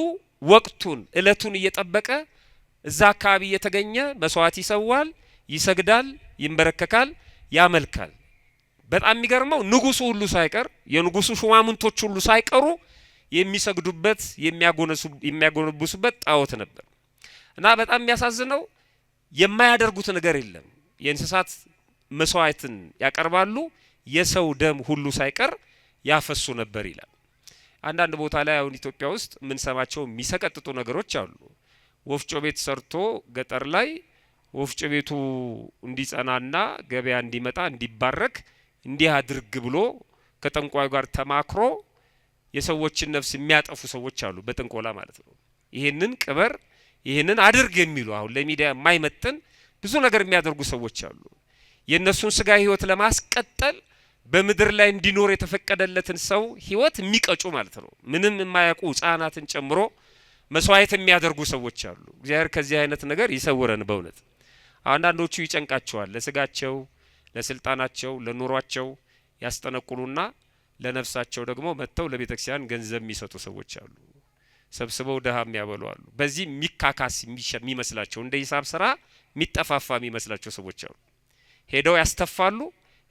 ወቅቱን እለቱን እየጠበቀ እዛ አካባቢ እየተገኘ መስዋዕት ይሰዋል፣ ይሰግዳል፣ ይንበረከካል፣ ያመልካል። በጣም የሚገርመው ንጉሱ ሁሉ ሳይቀር የንጉሱ ሹማምንቶች ሁሉ ሳይቀሩ የሚሰግዱበት የሚያጎነብሱበት ጣዖት ነበር። እና በጣም የሚያሳዝነው የማያደርጉት ነገር የለም። የእንስሳት መስዋዕትን ያቀርባሉ፣ የሰው ደም ሁሉ ሳይቀር ያፈሱ ነበር ይላል። አንዳንድ ቦታ ላይ አሁን ኢትዮጵያ ውስጥ ምን ሰማቸው የሚሰቀጥጡ ነገሮች አሉ። ወፍጮ ቤት ሰርቶ ገጠር ላይ ወፍጮ ቤቱ እንዲጸናና ገበያ እንዲመጣ እንዲባረክ እንዲህ አድርግ ብሎ ከጠንቋዩ ጋር ተማክሮ የሰዎችን ነፍስ የሚያጠፉ ሰዎች አሉ፣ በጥንቆላ ማለት ነው። ይሄንን ቅበር ይሄንን አድርግ የሚሉ አሁን ለሚዲያ የማይመጥን ብዙ ነገር የሚያደርጉ ሰዎች አሉ። የነሱን ስጋ ህይወት ለማስቀጠል በምድር ላይ እንዲኖር የተፈቀደለትን ሰው ህይወት የሚቀጩ ማለት ነው። ምንም የማያውቁ ህፃናትን ጨምሮ መስዋዕት የሚያደርጉ ሰዎች አሉ። እግዚአብሔር ከዚህ አይነት ነገር ይሰውረን በእውነት። አንዳንዶቹ ይጨንቃቸዋል፣ ለስጋቸው፣ ለስልጣናቸው፣ ለኑሯቸው ያስጠነቁሉና ለነፍሳቸው ደግሞ መተው ለቤተክርስቲያን ገንዘብ የሚሰጡ ሰዎች አሉ። ሰብስበው ደሃ የሚያበሉ አሉ። በዚህ ሚካካስ የሚመስላቸው እንደ ሂሳብ ስራ የሚጠፋፋ የሚመስላቸው ሰዎች አሉ። ሄደው ያስተፋሉ፣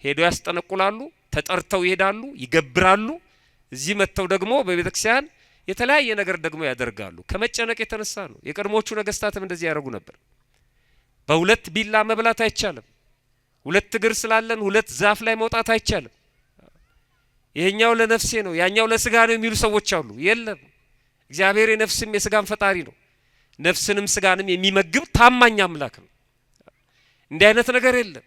ሄደው ያስጠነቁላሉ፣ ተጠርተው ይሄዳሉ፣ ይገብራሉ። እዚህ መተው ደግሞ በቤተክርስቲያን የተለያየ ነገር ደግሞ ያደርጋሉ። ከመጨነቅ የተነሳ ነው። የቀድሞቹ ነገስታትም እንደዚህ ያደርጉ ነበር። በሁለት ቢላ መብላት አይቻልም። ሁለት እግር ስላለን ሁለት ዛፍ ላይ መውጣት አይቻልም። ይሄኛው ለነፍሴ ነው ያኛው ለስጋ ነው የሚሉ ሰዎች አሉ። የለም፣ እግዚአብሔር የነፍስም የስጋም ፈጣሪ ነው። ነፍስንም ስጋንም የሚመግብ ታማኝ አምላክ ነው። እንዲህ አይነት ነገር የለም።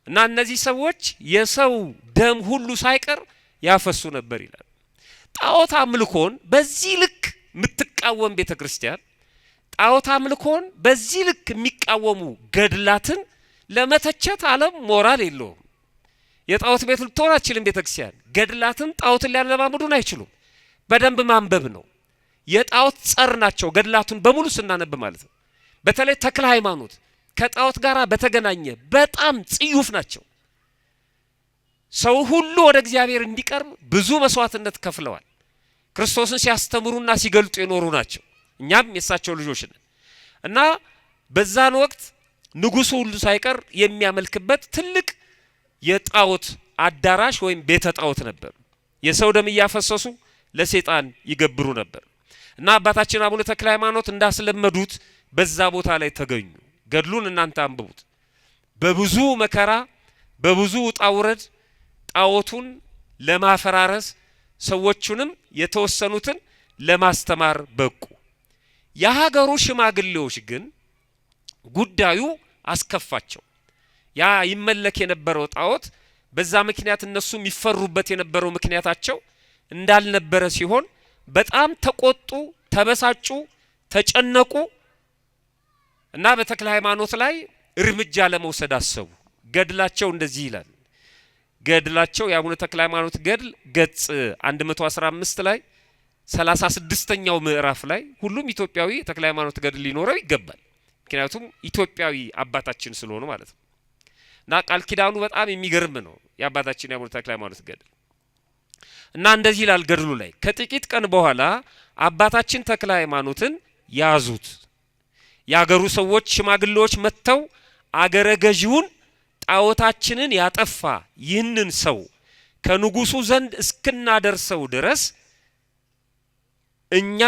እና እነዚህ ሰዎች የሰው ደም ሁሉ ሳይቀር ያፈሱ ነበር ይላል። ጣዖት አምልኮን በዚህ ልክ የምትቃወም ቤተክርስቲያን፣ ጣዖት አምልኮን በዚህ ልክ የሚቃወሙ ገድላትን ለመተቸት ዓለም ሞራል የለውም። የጣዖት ቤት ልትሆን አትችልም ቤተክርስቲያን። ገድላትን ጣዖትን ሊያለማምዱን አይችሉም። በደንብ ማንበብ ነው። የጣዖት ጸር ናቸው ገድላቱን በሙሉ ስናነብ ማለት ነው። በተለይ ተክለ ሃይማኖት ከጣዖት ጋር በተገናኘ በጣም ጽዩፍ ናቸው። ሰው ሁሉ ወደ እግዚአብሔር እንዲቀርብ ብዙ መስዋዕትነት ከፍለዋል። ክርስቶስን ሲያስተምሩና ሲገልጡ የኖሩ ናቸው። እኛም የሳቸው ልጆች ነን። እና በዛን ወቅት ንጉሱ ሁሉ ሳይቀር የሚያመልክበት ትልቅ የጣዖት አዳራሽ ወይም ቤተ ጣዖት ነበር። የሰው ደም እያፈሰሱ ለሰይጣን ይገብሩ ነበር። እና አባታችን አቡነ ተክለ ሃይማኖት እንዳስለመዱት በዛ ቦታ ላይ ተገኙ። ገድሉን እናንተ አንብቡት። በብዙ መከራ በብዙ ውጣ ውረድ ጣዖቱን ለማፈራረስ ሰዎቹንም የተወሰኑትን ለማስተማር በቁ። የሀገሩ ሽማግሌዎች ግን ጉዳዩ አስከፋቸው። ያ ይመለክ የነበረው ጣዖት በዛ ምክንያት እነሱ የሚፈሩበት የነበረው ምክንያታቸው እንዳልነበረ ሲሆን በጣም ተቆጡ፣ ተበሳጩ፣ ተጨነቁ እና በተክለ ሃይማኖት ላይ እርምጃ ለመውሰድ አሰቡ። ገድላቸው እንደዚህ ይላል። ገድላቸው የአቡነ ተክለ ሃይማኖት ገድል ገጽ 115 ላይ 36ኛው ምዕራፍ ላይ ሁሉም ኢትዮጵያዊ ተክለ ሃይማኖት ገድል ሊኖረው ይገባል። ምክንያቱም ኢትዮጵያዊ አባታችን ስለሆነ ማለት ነው። እና ቃል ኪዳኑ በጣም የሚገርም ነው የአባታችን የአቡነ ተክለ ሃይማኖት ገድል። እና እንደዚህ ይላል ገድሉ ላይ ከጥቂት ቀን በኋላ አባታችን ተክለ ሃይማኖትን ያዙት። ያገሩ ሰዎች ሽማግሌዎች መተው አገረ ገዢውን ጣዖታችንን ያጠፋ ይህንን ሰው ከንጉሱ ዘንድ እስክናደርሰው ድረስ እኛ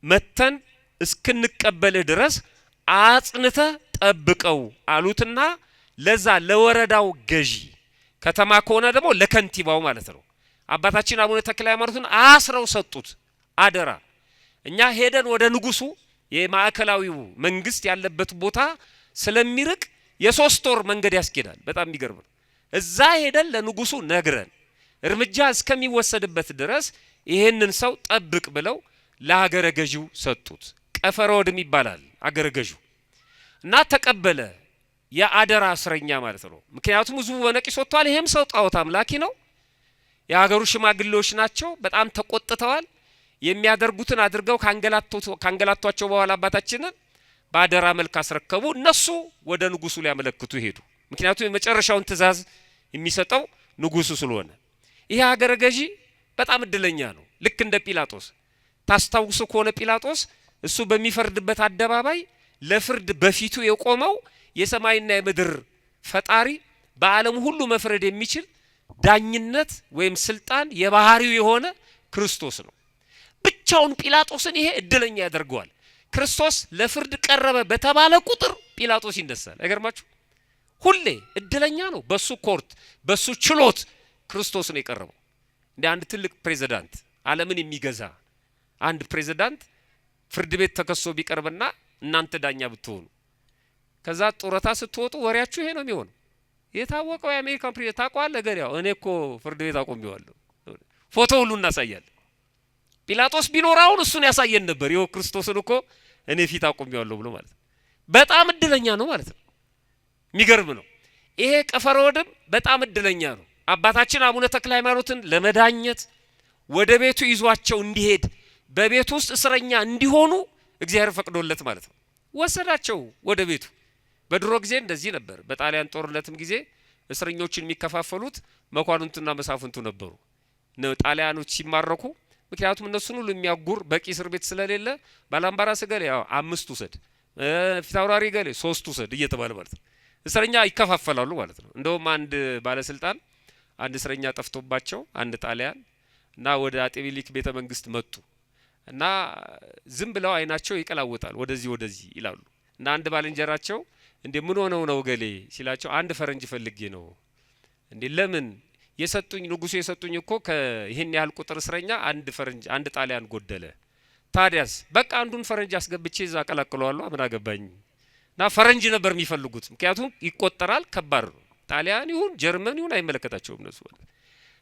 መተን እስክንቀበልህ ድረስ አጽንተ ጠብቀው አሉትና ለዛ ለወረዳው ገዢ ከተማ ከሆነ ደግሞ ለከንቲባው ማለት ነው አባታችን አቡነ ተክለ ሃይማኖትን አስረው ሰጡት አደራ። እኛ ሄደን ወደ ንጉሱ የማዕከላዊው መንግስት ያለበት ቦታ ስለሚርቅ የሶስት ወር መንገድ ያስኬዳል። በጣም የሚገርም ነው። እዛ ሄደን ለንጉሱ ነግረን እርምጃ እስከሚወሰድበት ድረስ ይሄንን ሰው ጠብቅ ብለው ለሀገረ ገዢው ሰጡት። ቀፈረወድም ይባላል አገረ ገዢው እና ተቀበለ። የአደራ እስረኛ ማለት ነው። ምክንያቱም ህዝቡ በነቂስ ወጥቷል። ይሄም ሰው ጣዖት አምላኪ ነው። የሀገሩ ሽማግሌዎች ናቸው። በጣም ተቆጥተዋል። የሚያደርጉትን አድርገው ካንገላቷቸው በኋላ አባታችንን በአደራ መልክ አስረከቡ። እነሱ ወደ ንጉሱ ሊያመለክቱ ሄዱ። ምክንያቱም የመጨረሻውን ትእዛዝ የሚሰጠው ንጉሱ ስለሆነ ይሄ ሀገረ ገዢ በጣም እድለኛ ነው። ልክ እንደ ጲላጦስ ታስታውሱ ከሆነ ጲላጦስ እሱ በሚፈርድበት አደባባይ ለፍርድ በፊቱ የቆመው የሰማይና የምድር ፈጣሪ በዓለም ሁሉ መፍረድ የሚችል ዳኝነት ወይም ስልጣን የባህሪው የሆነ ክርስቶስ ነው። ብቻውን ጲላጦስን ይሄ እድለኛ ያደርገዋል። ክርስቶስ ለፍርድ ቀረበ በተባለ ቁጥር ጲላጦስ ይነሳል። አይገርማችሁ? ሁሌ እድለኛ ነው። በሱ ኮርት በሱ ችሎት ክርስቶስ ነው የቀረበው። እንደ አንድ ትልቅ ፕሬዝዳንት ዓለምን የሚገዛ አንድ ፕሬዝዳንት ፍርድ ቤት ተከሶ ቢቀርብና እናንተ ዳኛ ብትሆኑ ከዛ ጡረታ ስትወጡ ወሬያችሁ ይሄ ነው የሚሆነው። የታወቀው የአሜሪካን ፕሬዝዳንት ታውቀዋለህ ገሪያው እኔ እኮ ፍርድ ቤት አቆሜዋለሁ ፎቶ ሁሉ እናሳያለን። ጲላጦስ ቢኖራውን እሱን ያሳየን ነበር። ይኸው ክርስቶስን እኮ እኔ ፊት አቆሜዋለሁ ብሎ ማለት ነው። በጣም እድለኛ ነው ማለት ነው። የሚገርም ነው። ይሄ ቀፈርወድም በጣም እድለኛ ነው። አባታችን አቡነ ተክለ ሃይማኖትን ለመዳኘት ወደ ቤቱ ይዟቸው እንዲሄድ በቤቱ ውስጥ እስረኛ እንዲሆኑ እግዚአብሔር ፈቅዶለት ማለት ነው ወሰዳቸው ወደ ቤቱ። በድሮ ጊዜ እንደዚህ ነበር። በጣሊያን ጦርነትም ጊዜ እስረኞችን የሚከፋፈሉት መኳንንቱና መሳፍንቱ ነበሩ። ጣሊያኖች ሲማረኩ ምክንያቱም እነሱን ሁሉ የሚያጉር በቂ እስር ቤት ስለሌለ ባላምባራስ ገሌ 5 ውሰድ፣ ፊታውራሪ ገሌ 3 ውሰድ እየተባለ ማለት ነው እስረኛ ይከፋፈላሉ ማለት ነው። እንደውም አንድ ባለስልጣን አንድ እስረኛ ጠፍቶባቸው አንድ ጣሊያን እና ወደ አጤ ሚኒሊክ ቤተ መንግስት መጡ እና ዝም ብለው አይናቸው ይቀላውጣል ወደዚህ ይላሉ። እና አንድ ባልንጀራቸው እንዴ ምን ሆነው ነው ገሌ ሲላቸው አንድ ፈረንጅ ፈልጌ ነው። እንዴ ለምን? የሰጡኝ ንጉሱ የሰጡኝ እኮ ከይሄን ያህል ቁጥር እስረኛ አንድ ጣሊያን ጎደለ። ታዲያስ በቃ አንዱን ፈረንጅ አስገብቼ እዛ አቀላቅለዋለሁ ምን አገባኝ። እና ፈረንጅ ነበር የሚፈልጉት ምክንያቱም ይቆጠራል፣ ከባድ ነው። ጣሊያን ይሁን ጀርመን ይሁን አይመለከታቸውም እነሱ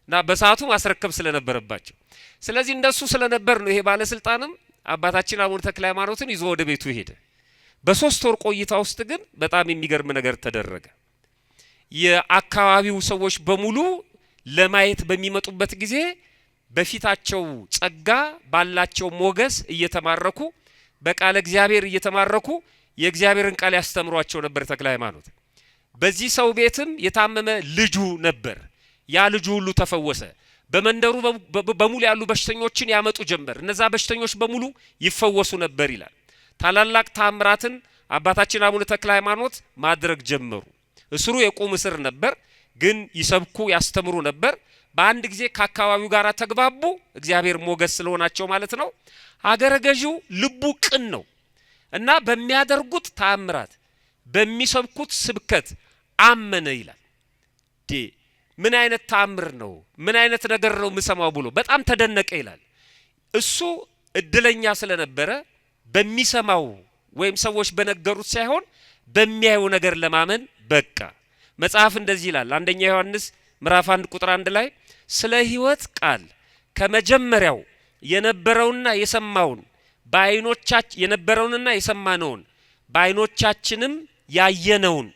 እና በሰዓቱ ማስረከብ ስለነበረባቸው። ስለዚህ እንደሱ ስለነበር ነው ይሄ ባለስልጣንም አባታችን አቡነ ተክለ ሃይማኖትን ይዞ ወደ ቤቱ ሄደ። በ3 ወር ቆይታ ውስጥ ግን በጣም የሚገርም ነገር ተደረገ። የአካባቢው ሰዎች በሙሉ ለማየት በሚመጡበት ጊዜ በፊታቸው ጸጋ ባላቸው ሞገስ እየተማረኩ በቃለ እግዚአብሔር እየተማረኩ የእግዚአብሔርን ቃል ያስተምሯቸው ነበር ተክለ ሃይማኖት። በዚህ ሰው ቤትም የታመመ ልጁ ነበር። ያ ልጁ ሁሉ ተፈወሰ። በመንደሩ በሙሉ ያሉ በሽተኞችን ያመጡ ጀመር። እነዛ በሽተኞች በሙሉ ይፈወሱ ነበር ይላል። ታላላቅ ታምራትን አባታችን አቡነ ተክለ ሃይማኖት ማድረግ ጀመሩ። እስሩ የቁም እስር ነበር፣ ግን ይሰብኩ ያስተምሩ ነበር። በአንድ ጊዜ ከአካባቢው ጋር ተግባቡ። እግዚአብሔር ሞገስ ስለሆናቸው ማለት ነው። አገረ ገዢው ልቡ ቅን ነው እና በሚያደርጉት ታምራት በሚሰብኩት ስብከት አመነ ይላል። ምን አይነት ታምር ነው? ምን አይነት ነገር ነው የምሰማው ብሎ በጣም ተደነቀ ይላል። እሱ እድለኛ ስለነበረ በሚሰማው ወይም ሰዎች በነገሩት ሳይሆን በሚያየው ነገር ለማመን በቃ። መጽሐፍ እንደዚህ ይላል። አንደኛ ዮሐንስ ምዕራፍ 1 ቁጥር 1 ላይ ስለ ሕይወት ቃል ከመጀመሪያው የነበረውና የሰማውን በአይኖቻችን የነበረውንና የሰማነውን በአይኖቻችንም ያየነውን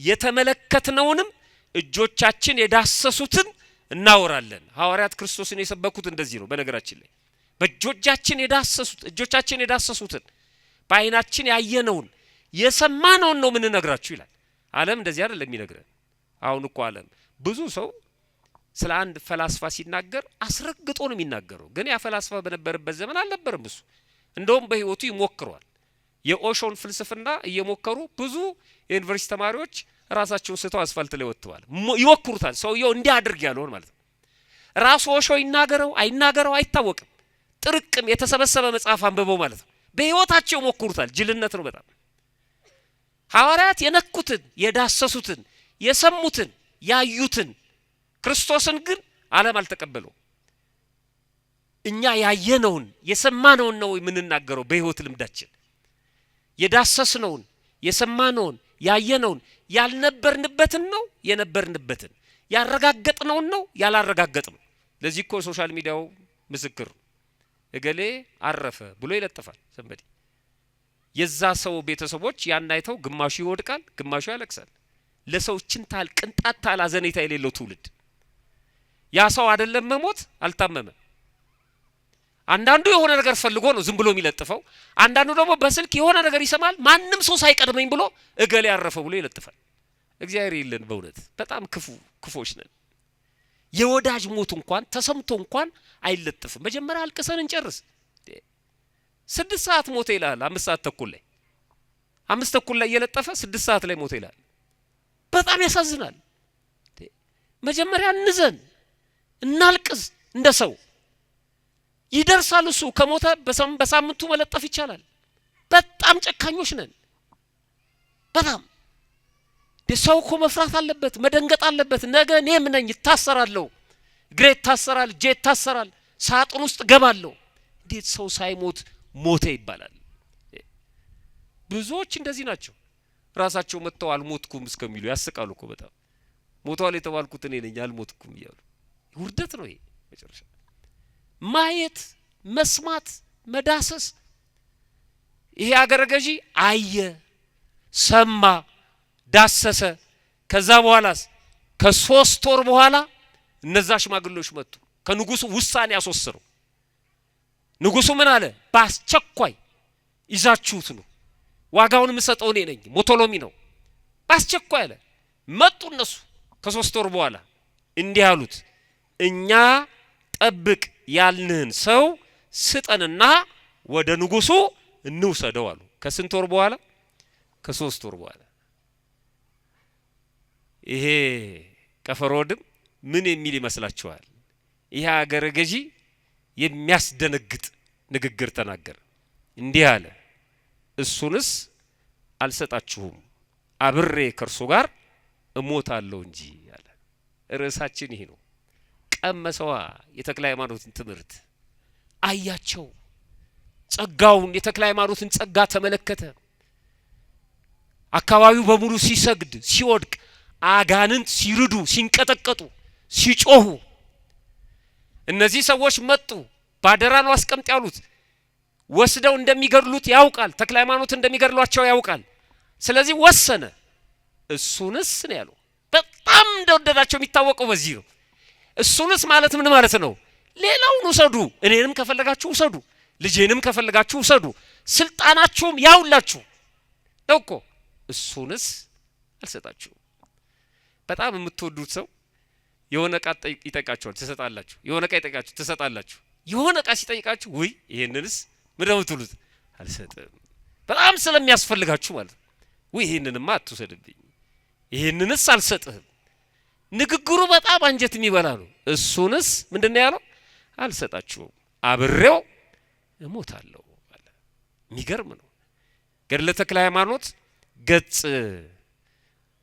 የተመለከትነውንም እጆቻችን የዳሰሱትን እናወራለን። ሐዋርያት ክርስቶስን የሰበኩት እንደዚህ ነው። በነገራችን ላይ በእጆቻችን የዳሰሱትን በአይናችን ያየነውን የሰማነውን ነው ምን ነግራችሁ ይላል። ዓለም እንደዚህ አይደለም የሚነግረን። አሁን እኮ ዓለም ብዙ ሰው ስለ አንድ ፈላስፋ ሲናገር አስረግጦ ነው የሚናገረው። ግን ያ ፈላስፋ በነበረበት ዘመን አልነበረም እሱ። እንደውም በህይወቱ ይሞክሯል። የኦሾን ፍልስፍና እየሞከሩ ብዙ የዩኒቨርሲቲ ተማሪዎች ራሳቸውን ስተው አስፋልት ላይ ወጥተዋል። ይወክሩታል። ሰውየው እንዲያድርግ ያለውን ማለት ነው። ራሱ ኦሾ ይናገረው አይናገረው አይታወቅም። ጥርቅም የተሰበሰበ መጽሐፍ አንብበው ማለት ነው። በህይወታቸው ይሞክሩታል። ጅልነት ነው በጣም። ሐዋርያት የነኩትን የዳሰሱትን የሰሙትን ያዩትን ክርስቶስን ግን ዓለም አልተቀበለው። እኛ ያየነውን የሰማነውን ነው የምንናገረው። በህይወት ልምዳችን የዳሰስነውን የሰማነውን ያየነውን ያልነበርንበትን ነው የነበርንበትን ያረጋገጥነውን ነው ያላረጋገጥነው። ለዚህ እኮ ሶሻል ሚዲያው ምስክር እገሌ አረፈ ብሎ ይለጥፋል ሰንበዲ። የዛ ሰው ቤተሰቦች ያን አይተው ግማሹ ይወድቃል፣ ግማሹ ያለቅሳል። ለሰው ችንታል ቅንጣት ታል አዘኔታ የሌለው ትውልድ። ያ ሰው አይደለም መሞት አልታመመ። አንዳንዱ የሆነ ነገር ፈልጎ ነው ዝም ብሎ የሚለጥፈው። አንዳንዱ ደግሞ በስልክ የሆነ ነገር ይሰማል፣ ማንም ሰው ሳይቀድመኝ ብሎ እገሌ ያረፈ ብሎ ይለጥፋል። እግዚአብሔር ይልን። በእውነት በጣም ክፎች ነን። የወዳጅ ሞት እንኳን ተሰምቶ እንኳን አይለጥፍም። መጀመሪያ አልቅሰን እንጨርስ። 6 ሰዓት ሞተ ይላል። 5 ሰዓት ተኩል ላይ 5 ተኩል ላይ የለጠፈ 6 ሰዓት ላይ ሞተ ይላል። በጣም ያሳዝናል። መጀመሪያ እንዘን እናልቅስ። እንደሰው ይደርሳል። እሱ ከሞተ በሳምንቱ መለጠፍ ይቻላል። በጣም ጨካኞች ነን። በጣም ሰው እኮ መፍራት አለበት፣ መደንገጥ አለበት። ነገ እኔም ነኝ ይታሰራለሁ፣ እግሬ ይታሰራል፣ እጄ ይታሰራል፣ ሳጥን ውስጥ ገባለሁ። እንዴት ሰው ሳይሞት ሞተ ይባላል? ብዙዎች እንደዚህ ናቸው። ራሳቸው መተው አልሞትኩም እስከሚሉ ያስቃሉ እኮ በጣም። ሞቷል የተባልኩት እኔ ነኝ አልሞትኩም እያሉ። ውርደት ነው ይሄ። መጨረሻ ማየት፣ መስማት፣ መዳሰስ። ይሄ አገረ ገዢ አየ፣ ሰማ፣ ዳሰሰ። ከዛ በኋላስ ከ3 ወር በኋላ እነዛ ሽማግሌዎች መጡ። ከንጉሱ ውሳኔ ያስወሰሩ። ንጉሱ ምን አለ? በአስቸኳይ ይዛችሁት ነው፣ ዋጋውን የምሰጠው እኔ ነኝ፣ ሞቶሎሚ ነው። በአስቸኳይ አለ። መጡ እነሱ ከ3 ወር በኋላ እንዲህ አሉት፣ እኛ ጠብቅ ያልንህን ሰው ስጠንና ወደ ንጉሱ እንውሰደው አሉ። ከስንት ወር በኋላ? ከ3 ወር በኋላ። ይሄ ቀፈሮድም ምን የሚል ይመስላችኋል? ይሄ አገረ ገዢ የሚያስደነግጥ ንግግር ተናገረ። እንዲህ አለ፣ እሱንስ አልሰጣችሁም፣ አብሬ ከርሱ ጋር እሞታለሁ እንጂ አለ። ርዕሳችን ይሄ ነው። ቀመሰዋ የተክለ ሃይማኖትን ትምህርት አያቸው። ጸጋውን፣ የተክለ ሃይማኖትን ጸጋ ተመለከተ። አካባቢው በሙሉ ሲሰግድ ሲወድቅ፣ አጋንንት ሲርዱ ሲንቀጠቀጡ ሲጮሁ፣ እነዚህ ሰዎች መጡ። ባደራ ነው አስቀምጥ ያሉት። ወስደው እንደሚገድሉት ያውቃል። ተክለ ሃይማኖት እንደሚገድሏቸው ያውቃል። ስለዚህ ወሰነ። እሱንስ ነው ያለው። በጣም እንደወደዳቸው የሚታወቀው በዚህ ነው። እሱንስ ማለት ምን ማለት ነው? ሌላውን ውሰዱ፣ እኔንም ከፈለጋችሁ ውሰዱ፣ ልጄንም ከፈለጋችሁ ውሰዱ፣ ስልጣናችሁም ያውላችሁ ነው እኮ። እሱንስ አልሰጣችሁም። በጣም የምትወዱት ሰው የሆነ ዕቃ ይጠይቃችኋል፣ ትሰጣላችሁ። የሆነ ዕቃ ይጠይቃችሁ፣ ትሰጣላችሁ። የሆነ ዕቃ ሲጠይቃችሁ ወይ ይሄንንስ ምን ነው ትሉት? አልሰጥም። በጣም ስለሚያስፈልጋችሁ ማለት ነው። ወይ ይሄንንማ አትውሰድብኝ፣ ይሄንንስ አልሰጥህም። ንግግሩ በጣም አንጀት የሚበላ ነው። እሱንስ ምንድነው ያለው? አልሰጣችሁም፣ አብሬው እሞታለሁ አለ። የሚገርም ነው። ገድለ ተክለ ሃይማኖት ገጽ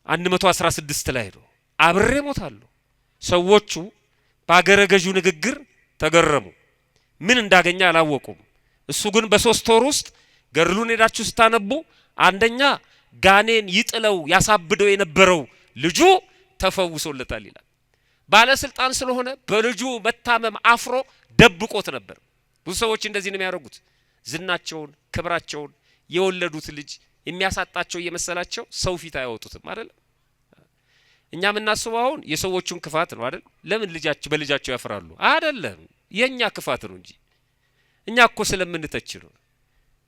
116 ላይ ነው። አብሬ እሞታለሁ። ሰዎቹ በአገረ ገዢው ንግግር ተገረሙ። ምን እንዳገኘ አላወቁም። እሱ ግን በ3 ወር ውስጥ ገድሉን ሄዳችሁ ስታነቡ አንደኛ ጋኔን ይጥለው ያሳብደው የነበረው ልጁ ተፈውሶለታል ይላል። ባለስልጣን ስለሆነ በልጁ መታመም አፍሮ ደብቆት ነበር። ብዙ ሰዎች እንደዚህ ነው የሚያደርጉት። ዝናቸውን፣ ክብራቸውን፣ የወለዱት ልጅ የሚያሳጣቸው እየመሰላቸው ሰው ፊት አያወጡትም አይደል? እኛ የምናስበው አሁን የሰዎቹን ክፋት ነው አይደል? ለምን በልጃቸው ያፈራሉ? አይደለም፣ የኛ ክፋት ነው እንጂ። እኛ እኮ ስለምንተች ነው።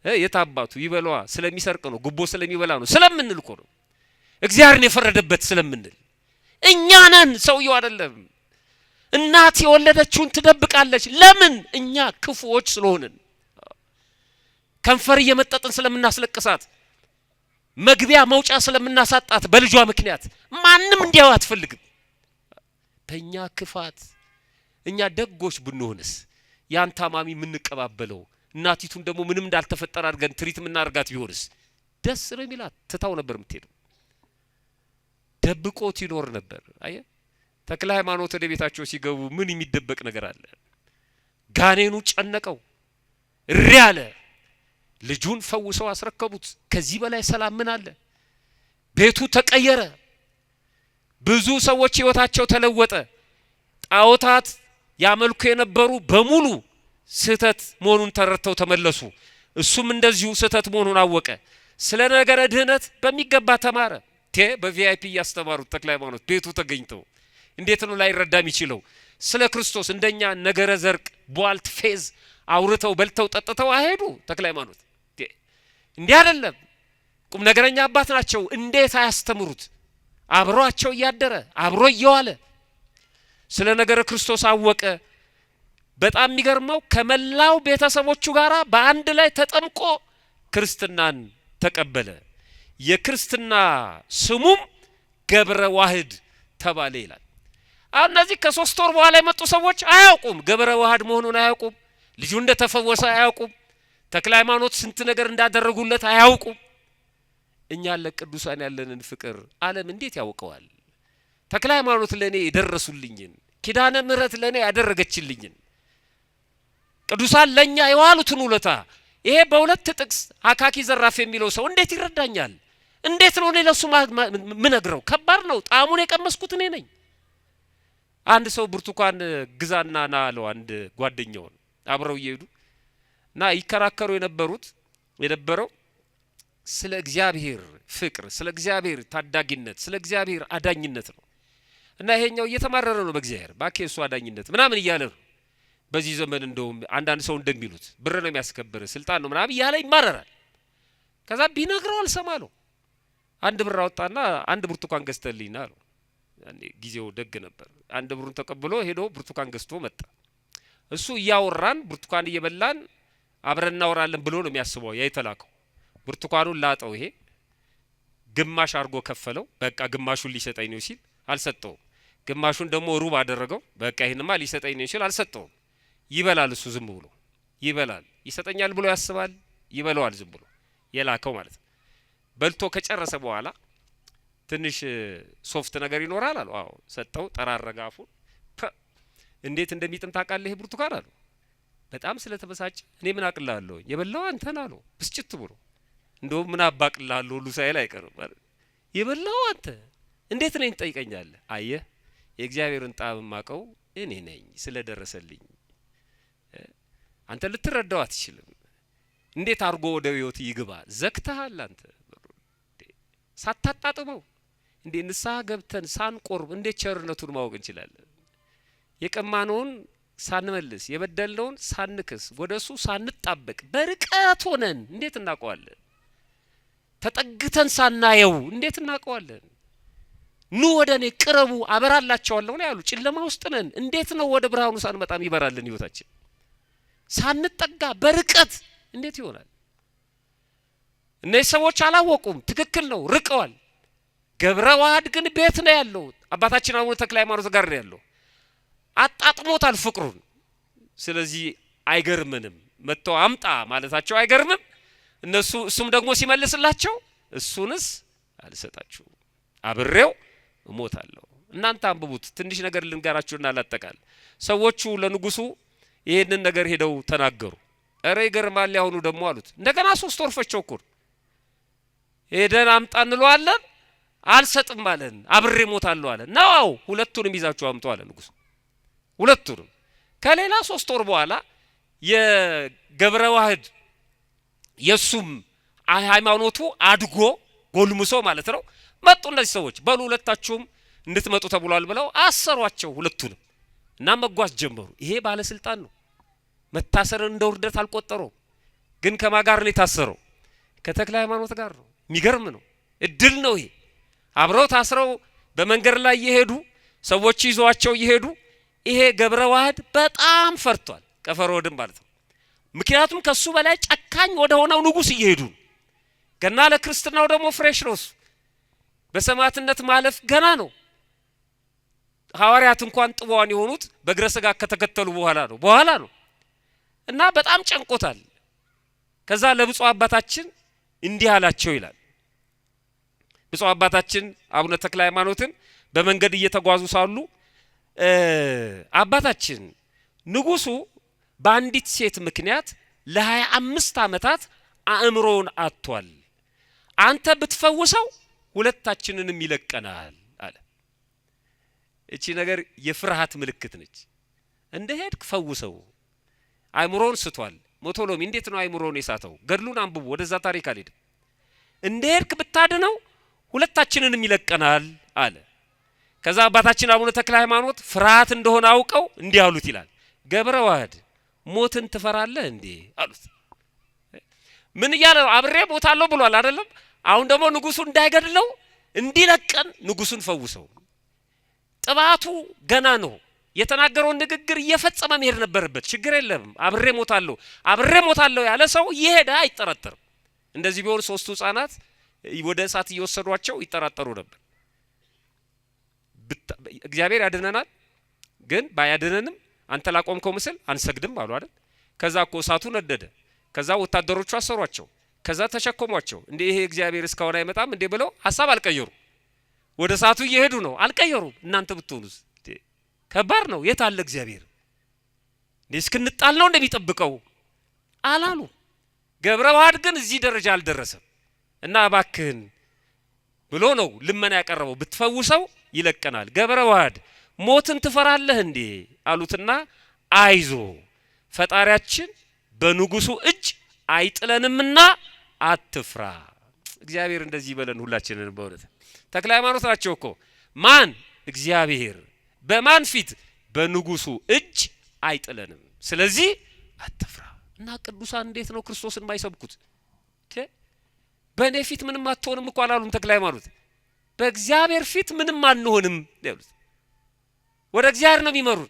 የታባቱ ይበላዋ ስለሚሰርቅ ነው፣ ጉቦ ስለሚበላ ነው ስለምንል እኮ ነው። እግዚአብሔርን የፈረደበት ስለምንል እኛ ነን፣ ሰውየው አይደለም። እናት የወለደችውን ትደብቃለች። ለምን? እኛ ክፉዎች ስለሆንን፣ ከንፈር እየመጠጥን ስለምናስለቅሳት፣ መግቢያ መውጫ ስለምናሳጣት በልጇ ምክንያት ማንም እንዲያው አትፈልግም። በእኛ ክፋት እኛ ደጎች ብንሆንስ ያን ታማሚ የምንቀባበለው እናቲቱን ደግሞ ምንም እንዳልተፈጠረ አድርገን ትሪት የምናርጋት ቢሆንስ ደስ ነው የሚላት። ትታው ነበር የምትሄደው። ደብቆት ይኖር ነበር። አየ ተክለ ሃይማኖት ወደ ቤታቸው ሲገቡ ምን የሚደበቅ ነገር አለ? ጋኔኑ ጨነቀው፣ እሪ አለ። ልጁን ፈውሰው አስረከቡት። ከዚህ በላይ ሰላም ምን አለ? ቤቱ ተቀየረ። ብዙ ሰዎች ህይወታቸው ተለወጠ። ጣዖታት ያመልኩ የነበሩ በሙሉ ስህተት መሆኑን ተረድተው ተመለሱ። እሱም እንደዚሁ ስህተት መሆኑን አወቀ። ስለ ነገረ ድህነት በሚገባ ተማረ። በቪአይፒ ያስተማሩት ተክለ ሃይማኖት ቤቱ ተገኝተው እንዴት ነው ላይረዳ የሚችለው? ስለ ክርስቶስ እንደኛ ነገረ ዘርቅ ቧልት ፌዝ አውርተው በልተው ጠጥተው አሄዱ። ተክለ ሃይማኖት እንዲህ አይደለም። ቁም ነገረኛ አባት ናቸው። እንዴት አያስተምሩት? አብሮአቸው እያደረ አብሮ እየዋለ ስለ ነገረ ክርስቶስ አወቀ። በጣም የሚገርመው ከመላው ቤተሰቦቹ ጋራ በአንድ ላይ ተጠምቆ ክርስትናን ተቀበለ። የክርስትና ስሙም ገብረ ዋህድ ተባለ ይላል። አሁን እነዚህ ከ3 ወር በኋላ የመጡ ሰዎች አያውቁም፣ ገብረ ዋህድ መሆኑን አያውቁም። ልጁ እንደተፈወሰ አያውቁም። ተክለ ሃይማኖት ስንት ነገር እንዳደረጉለት አያውቁም። እኛ ለቅዱሳን ያለንን ፍቅር ዓለም እንዴት ያውቀዋል? ተክለ ሃይማኖት ለኔ የደረሱልኝን፣ ኪዳነ ምህረት ለኔ ያደረገችልኝን፣ ቅዱሳን ለኛ የዋሉትን ውለታ ይሄ በሁለት ጥቅስ አካኪ ዘራፍ የሚለው ሰው እንዴት ይረዳኛል? እንዴት ነው ለሱ ምነግረው? ከባድ ነው። ጣሙን የቀመስኩት እኔ ነኝ። አንድ ሰው ብርቱካን ግዛና ና አለው አንድ ጓደኛው አብረው ይሄዱ እና ይከራከሩ የነበረው ስለ እግዚአብሔር ፍቅር፣ ስለ እግዚአብሔር ታዳጊነት፣ ስለ እግዚአብሔር አዳኝነት ነው። እና ይሄኛው እየተማረረ ነው በእግዚአብሔር ባኬሱ አዳኝነት ምናምን እያለ ነው። በዚህ ዘመን እንደውም አንዳንድ ሰው እንደሚሉት ብር ነው የሚያስከብር ስልጣን ነው ምናምን እያለ ይማረራል። ከዛ ቢነግረው አልሰማለው። አንድ ብር አወጣና አንድ ብርቱካን ገዝተልኝና አለው። ያኔ ጊዜው ደግ ነበር። አንድ ብሩን ተቀብሎ ሄዶ ብርቱካን ገዝቶ መጣ። እሱ እያወራን ብርቱካን እየበላን አብረን እናወራለን ብሎ ነው የሚያስበው ያ የተላከው። ብርቱካኑን ላጠው። ይሄ ግማሽ አርጎ ከፈለው። በቃ ግማሹን ሊሰጠኝ ነው ሲል አልሰጠውም። ግማሹን ደግሞ ሩብ አደረገው። በቃ ይሄንማ ሊሰጠኝ ነው ሲል አልሰጠውም። ይበላል። እሱ ዝም ብሎ ይበላል። ይሰጠኛል ብሎ ያስባል። ይበላዋል ዝም ብሎ የላከው ማለት ነው። በልቶ ከጨረሰ በኋላ ትንሽ ሶፍት ነገር ይኖራል አሉ። አዎ ሰጠው። ጠራረጋፉን እንዴት እንደሚጥም ታውቃለህ ይሄ ብርቱካን አሉ። በጣም ስለተበሳጨ እኔ ምን አቅላለሁ የበላው አንተን አሉ። ብስጭት ብሎ እንደውም ምን አባቅላለሁ ሁሉ ሳይል አይቀርም ማለት የበላው አንተ እንዴት ነኝ ትጠይቀኛለህ? አየህ የእግዚአብሔርን ጣዕም ማቀው እኔ ነኝ ስለደረሰልኝ። አንተ ልትረዳው አትችልም። እንዴት አርጎ ወደ ህይወት ይግባ? ዘክተሃል አንተ ሳታጣጥመው። እንዴ ንስሐ ገብተን ሳንቆርብ እንዴት ቸርነቱን ማወቅ እንችላለን? የቀማነውን ሳንመልስ የበደልነውን ሳንክስ ወደሱ ሳንጣበቅ በርቀት ሆነን እንዴት እናውቀዋለን? ተጠግተን ሳናየው እንዴት እናውቀዋለን? ኑ ወደኔ ቅረቡ አበራላችኋለሁ ነው ያሉ። ጨለማ ውስጥ ነን። እንዴት ነው ወደ ብርሃኑ ሳንመጣም ይበራልን ህይወታችን? ሳንጠጋ በርቀት እንዴት ይሆናል? እነዚህ ሰዎች አላወቁም። ትክክል ነው፣ ርቀዋል። ገብረ ዋህድ ግን ቤት ነው ያለው። አባታችን አቡነ ተክለ ሃይማኖት ጋር ነው ያለው። አጣጥሞታል ፍቅሩን። ስለዚህ አይገርምንም። መጥተው አምጣ ማለታቸው አይገርምም። እሱም ደግሞ ሲመልስላቸው እሱንስ አልሰጣችሁ አብሬው እሞታለሁ። እናንተ አንብቡት። ትንሽ ነገር ልንገራችሁና ላጠቃል። ሰዎቹ ለንጉሱ ይሄንን ነገር ሄደው ተናገሩ። እረ ይገርማል ያሁኑ ደግሞ አሉት። እንደገና 3 ወር ፈቸው እኮ ሄደን አምጣ እንለዋለን አልሰጥም አለን። አብሬ እሞታለሁ አለ። ነው ሁለቱንም ይዛችሁ አምጡ አለ ንጉሱ። ሁለቱንም ከሌላ 3 ወር በኋላ የገብረ ዋህድ የሱም ሃይማኖቱ አድጎ ጎልምሶ ማለት ነው መጡ። እነዚህ ሰዎች በሉ ሁለታችሁም እንድትመጡ ተብሏል ብለው አሰሯቸው ሁለቱንም እና መጓዝ ጀመሩ። ይሄ ባለስልጣን ነው። መታሰርን እንደ ውርደት አልቆጠረው። ግን ከማጋር ነው የታሰረው? ከተክለ ሃይማኖት ጋር ነው። የሚገርም ነው። እድል ነው ይሄ። አብረው ታስረው በመንገድ ላይ እየሄዱ ሰዎች ይዟቸው እየሄዱ ይሄ ገብረ ዋህድ በጣም ፈርቷል። ቀፈሮድም ማለት ነው። ምክንያቱም ከሱ በላይ ጨካኝ ወደ ሆነው ንጉስ እየሄዱ ገና ለክርስትናው ደግሞ ፍሬሽ ነው። በሰማዕትነት ማለፍ ገና ነው። ሐዋርያት እንኳን ጥዋን የሆኑት በእግረ ሥጋ ከተከተሉ በኋላ ነው እና በጣም ጨንቆታል። ከዛ ለብፁዕ አባታችን እንዲህ አላቸው ይላል። ብፁዕ አባታችን አቡነ ተክለ ሃይማኖትን በመንገድ እየተጓዙ ሳሉ አባታችን ንጉሱ በአንዲት ሴት ምክንያት ለ25 ዓመታት አእምሮውን አጥቷል። አንተ ብትፈውሰው ሁለታችንንም ይለቀናል አለ። እቺ ነገር የፍርሃት ምልክት ነች። እንደሄድክ ፈውሰው። አእምሮውን ስቷል። ሞቶሎሚ እንዴት ነው አእምሮውን የሳተው? ገድሉን አንብቡ። ወደዛ ታሪክ አልሄድም። እንደሄድክ ብታድነው ሁለታችንንም ይለቀናል አለ። ከዛ አባታችን አቡነ ተክለ ሃይማኖት ፍርሃት እንደሆነ አውቀው እንዲህ አሉት ይላል። ገብረ ዋህድ ሞትን ትፈራለህ እንዴ አሉት። ምን እያለ አብሬ ሞታለሁ ብሏል አይደለም? አሁን ደግሞ ንጉሱ እንዳይገድለው እንዲለቀን ንጉሱን ፈውሰው። ጥባቱ ገና ነው። የተናገረውን ንግግር እየፈጸመ መሄድ ነበረበት። ችግር የለም አብሬ ሞታለሁ ያለ ሰው ይሄዳ አይጠራጠርም። እንደዚህ ቢሆን ሶስቱ ህፃናት ወደ እሳት እየወሰዷቸው ይጠራጠሩ ነበር። እግዚአብሔር ያድነናል፣ ግን ባያድነንም አንተ ላቆምከው ምስል አንሰግድም አሉ አይደል? ከዛ እኮ እሳቱ ነደደ። ከዛ ወታደሮቹ አሰሯቸው። ከዛ ተሸከሟቸው። እንዴ ይሄ እግዚአብሔር እስካሁን አይመጣም እንዴ ብለው ሐሳብ አልቀየሩ። ወደ እሳቱ እየሄዱ ነው፣ አልቀየሩም። እናንተ ብትሆኑስ? ከባድ ነው። የት አለ እግዚአብሔር? እንዴ እስክንጣል ነው እንደሚጠብቀው አላሉ። ገብረ ዋህድ ግን እዚህ ደረጃ አልደረሰም እና እባክህን ብሎ ነው ልመና ያቀረበው። ብትፈውሰው ይለቀናል። ገብረ ዋህድ ሞትን ትፈራለህ እንዴ አሉትና አይዞ ፈጣሪያችን በንጉሱ እጅ አይጥለንምና አትፍራ። እግዚአብሔር እንደዚህ ይበለን ሁላችንን። በእውነት ተክለ ሃይማኖት ናቸው እኮ ማን? እግዚአብሔር በማን ፊት? በንጉሱ እጅ አይጥለንም፣ ስለዚህ አትፍራ። እና ቅዱሳን እንዴት ነው ክርስቶስን ማይሰብኩት? በእኔ ፊት ምንም አትሆንም እኮ አላሉም ተክለ ሃይማኖት። በእግዚአብሔር ፊት ምንም አንሆንም ያሉት፣ ወደ እግዚአብሔር ነው የሚመሩን።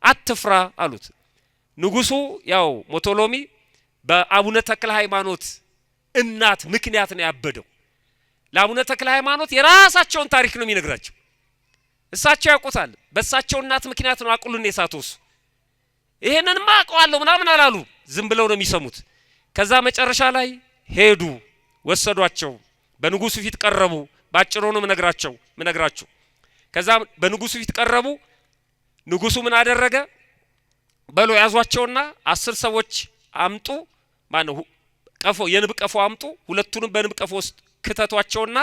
አትፍራ አሉት። ንጉሱ ያው ሞቶሎሚ በአቡነ ተክለ ሃይማኖት እናት ምክንያት ነው ያበደው። ለአቡነ ተክለ ሃይማኖት የራሳቸውን ታሪክ ነው የሚነግራቸው። እሳቸው ያውቁታል። በእሳቸው እናት ምክንያት ነው አቁሉን የሳቱስ። ይሄንንማ አውቀዋለሁ ምናምን አላሉ፣ ዝም ብለው ነው የሚሰሙት። ከዛ መጨረሻ ላይ ሄዱ፣ ወሰዷቸው፣ በንጉሱ ፊት ቀረቡ። ባጭሩ ነው ምነግራቸው። ከዛ በንጉሱ ፊት ቀረቡ። ንጉሱ ምን አደረገ? በሎ ያዟቸውና 10 ሰዎች አምጡ፣ ማነው ቀፎ የንብ ቀፎ አምጡ፣ ሁለቱንም በንብ ቀፎ ውስጥ ከተቷቸውና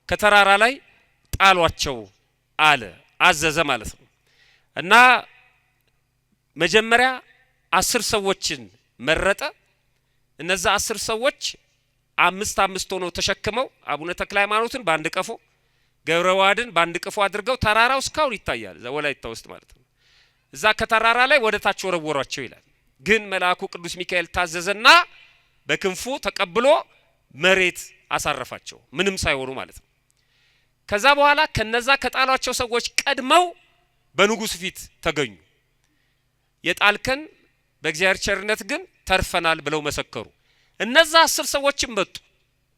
ከተራራ ላይ ጣሏቸው አለ፣ አዘዘ ማለት ነው። እና መጀመሪያ 10 ሰዎችን መረጠ። እነዛ 10 ሰዎች 5 ሆነው ተሸክመው አቡነ ተክለ ሃይማኖትን በአንድ ቀፎ ገብረ ዋህድን በአንድ ቀፎ አድርገው ተራራው እስካሁን ይታያል፣ ወላይታ ውስጥ ማለት ነው። እዛ ከተራራ ላይ ወደ ታች ወረወሯቸው ይላል። ግን መልአኩ ቅዱስ ሚካኤል ታዘዘና በክንፉ ተቀብሎ መሬት አሳረፋቸው፣ ምንም ሳይሆኑ ማለት ነው። ከዛ በኋላ ከነዛ ከጣሏቸው ሰዎች ቀድመው በንጉሱ ፊት ተገኙ። የጣልከን በእግዚአብሔር ቸርነት ግን ተርፈናል ብለው መሰከሩ። እነዛ 10 ሰዎችም መጡ፣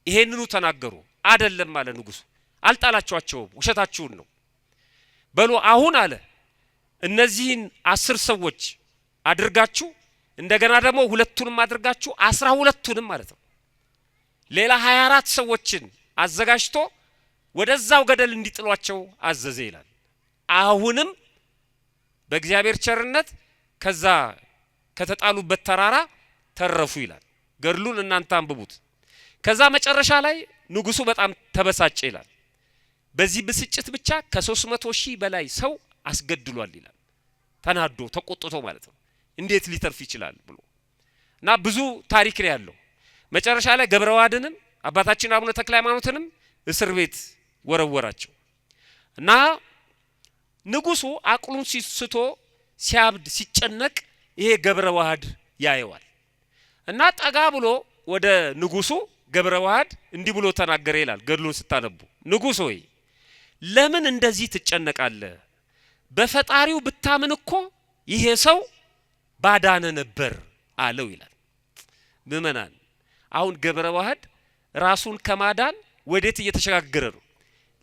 ይሄንኑ ተናገሩ። አይደለም አለ ንጉሱ፣ አልጣላችኋቸውም፣ ውሸታችሁን ነው። በሉ አሁን አለ እነዚህን 10 ሰዎች አድርጋችሁ እንደገና ደግሞ ሁለቱንም አድርጋችሁ 12ቱንም ማለት ነው ሌላ 24 ሰዎችን አዘጋጅቶ ወደዛው ገደል እንዲጥሏቸው አዘዘ ይላል። አሁንም በእግዚአብሔር ቸርነት ከዛ ከተጣሉበት ተራራ ተረፉ ይላል። ገድሉን እናንተ አንብቡት። ከዛ መጨረሻ ላይ ንጉሱ በጣም ተበሳጨ ይላል። በዚህ ብስጭት ብቻ ከ300,000 በላይ ሰው አስገድሏል ይላል። ተናዶ ተቆጥቶ ማለት ነው። እንዴት ሊተርፍ ይችላል ብሎ እና ብዙ ታሪክ ነው ያለው። መጨረሻ ላይ ገብረ ዋህድንም አባታችን አቡነ ተክለ ሃይማኖትንም እስር ቤት ወረወራቸው እና ንጉሱ አቅሉን ሲስቶ ሲያብድ ሲጨነቅ ይሄ ገብረ ዋህድ ያየዋል እና ጠጋ ብሎ ወደ ንጉሱ ገብረ ዋህድ እንዲህ ብሎ ተናገረ ይላል ገድሉን ስታነቡ። ንጉስ ሆይ ለምን እንደዚህ ትጨነቃለህ? በፈጣሪው ብታምን እኮ ይሄ ሰው ባዳነ ነበር አለው ይላል። ምእመናን አሁን ገብረ ዋህድ ራሱን ከማዳን ወዴት እየተሸጋገረ ነው?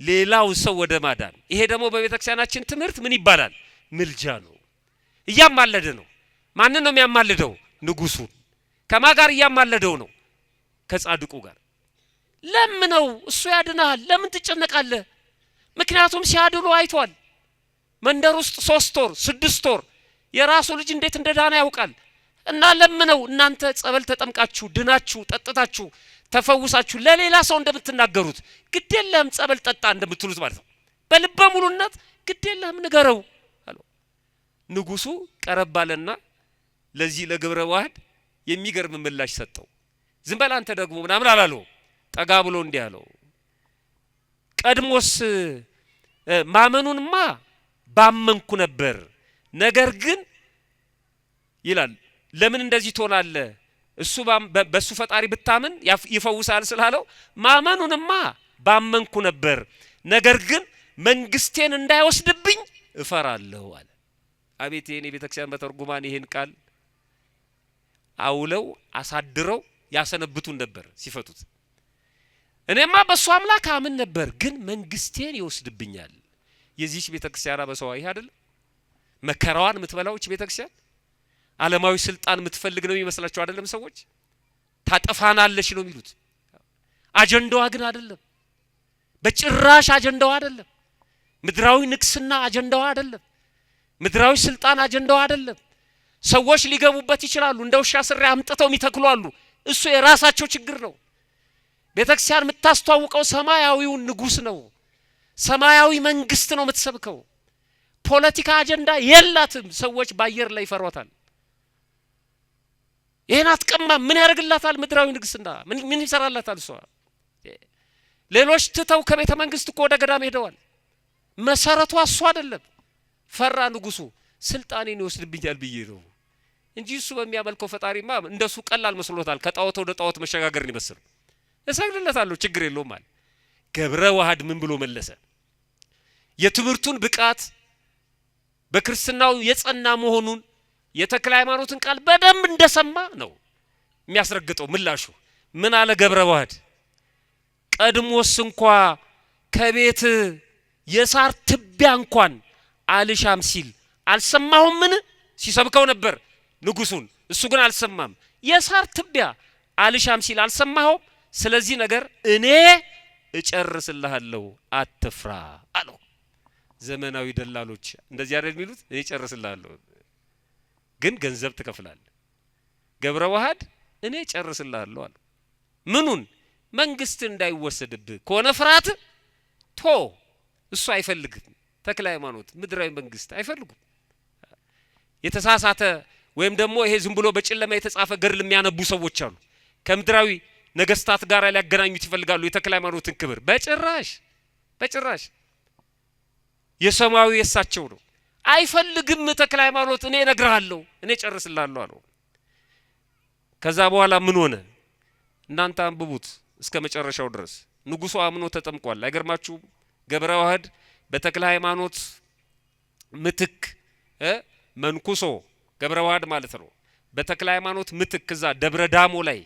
ሌላው ሰው ወደ ማዳን። ይሄ ደግሞ በቤተክርስቲያናችን ትምህርት ምን ይባላል? ምልጃ ነው። እያማለደ ነው። ማንን ነው የሚያማልደው? ንጉሱን። ከማጋር እያማለደው ነው? ከጻድቁ ጋር። ለምነው እሱ ያድናል። ለምን ትጨነቃለህ? ምክንያቱም ሲያድሉ አይቷል። መንደር ውስጥ 3 ወር 6 ወር የራሱ ልጅ እንዴት እንደዳነ ያውቃል። እና ለምነው እናንተ ጸበል ተጠምቃችሁ ድናችሁ ጠጥታችሁ ተፈውሳችሁ ለሌላ ሰው እንደምትናገሩት ግዴለም ጸበል ጠጣ እንደምትሉት ማለት ነው። በልበ ሙሉነት ግዴለም ንገረው አለው። ንጉሱ ቀረባለና ለዚህ ለገብረ ዋህድ የሚገርም ምላሽ ሰጠው። ዝም በል አንተ ደግሞ ምናምን አላለው። ጠጋ ብሎ እንዲህ አለው፣ ቀድሞስ ማመኑንማ ባመንኩ ነበር፣ ነገር ግን ይላል ለምን እንደዚህ ትሆናለህ? እሱ በሱ ፈጣሪ ብታምን ይፈውሳል ስላለው ማመኑንማ ባመንኩ ነበር፣ ነገር ግን መንግስቴን እንዳይወስድብኝ እፈራለሁ አለ። አቤት የኔ ቤተክርስቲያን በተርጉማን ይሄን ቃል አውለው አሳድረው ያሰነብቱን ነበር ሲፈቱት። እኔማ በሱ አምላክ አምን ነበር፣ ግን መንግስቴን ይወስድብኛል። የዚህች ቤተክርስቲያን በሰው ይሄ አይደል መከራዋን የምትበላውች ቤተክርስቲያን ዓለማዊ ስልጣን የምትፈልግ ነው ይመስላችሁ አይደለም? ሰዎች ታጠፋናለሽ ነው የሚሉት። አጀንዳዋ ግን አይደለም፣ በጭራሽ አጀንዳዋ አይደለም። ምድራዊ ንግስና አጀንዳዋ አይደለም። ምድራዊ ስልጣን አጀንዳዋ አይደለም። ሰዎች ሊገቡበት ይችላሉ፣ እንደ ውሻ ስሬ አምጥተው የሚተክሉ አሉ። እሱ የራሳቸው ችግር ነው። ቤተክርስቲያን የምታስተዋውቀው ሰማያዊውን ንጉስ ነው። ሰማያዊ መንግስት ነው የምትሰብከው። ፖለቲካ አጀንዳ የላትም። ሰዎች ባየር ላይ ይፈሯታል። ይሄን አትቀማ ምን ያደርግላታል? ምድራዊ ንግስና ምን ይሰራላታል? እሷ ሌሎች ትተው ከቤተ መንግስት እኮ ወደ ገዳም ሄደዋል። መሰረቱ እሱ አይደለም። ፈራ ንጉሱ ስልጣኔን ይወስድብኛል ብዬ ነው እንጂ እሱ በሚያመልከው ፈጣሪማ እንደሱ ቀላል መስሎታል። ከጣዖት ወደ ጣዖት መሸጋገርን ይመስል እሰግድለታለሁ ችግር የለውም ማለት። ገብረ ዋህድ ምን ብሎ መለሰ? የትምህርቱን ብቃት በክርስትናው የጸና መሆኑን የተክለ ሃይማኖትን ቃል በደንብ እንደሰማ ነው የሚያስረግጠው። ምላሹ ምን አለ ገብረ ዋህድ? ቀድሞስ እንኳ ከቤት የሳር ትቢያ እንኳን አልሻም ሲል አልሰማሁም? ምን ሲሰብከው ነበር ንጉሱን፣ እሱ ግን አልሰማም። የሳር ትቢያ አልሻም ሲል አልሰማሁም። ስለዚህ ነገር እኔ እጨርስልሃለሁ አትፍራ አለው። ዘመናዊ ደላሎች እንደዚህ አይደል የሚሉት? እኔ እጨርስልሃለሁ ግን ገንዘብ ትከፍላለህ። ገብረ ዋህድ እኔ እጨርስልሃለሁ አለ። ምኑን? መንግስት እንዳይወሰድብህ ከሆነ ፍርሃት ቶ እሱ አይፈልግም። ተክለ ሃይማኖት ምድራዊ መንግስት አይፈልጉም። የተሳሳተ ወይም ደግሞ ይሄ ዝም ብሎ በጨለማ የተጻፈ ገድል የሚያነቡ ሰዎች አሉ። ከምድራዊ ነገስታት ጋር ሊያገናኙት ይፈልጋሉ የተክለ ሃይማኖትን ክብር። በጭራሽ የሰማያዊ የሳቸው ነው። አይፈልግም ተክለ ሃይማኖት። እኔ እነግርሃለሁ እኔ እጨርስልሃለሁ አለው። ከዛ በኋላ ምን ሆነ? እናንተ አንብቡት እስከ መጨረሻው ድረስ። ንጉሱ አምኖ ተጠምቋል። አይገርማችሁም? ገብረ ዋህድ በተክለ ሃይማኖት ምትክ መንኩሶ ገብረ ዋህድ ማለት ነው። በተክለ ሃይማኖት ምትክ እዛ ደብረ ዳሞ ላይ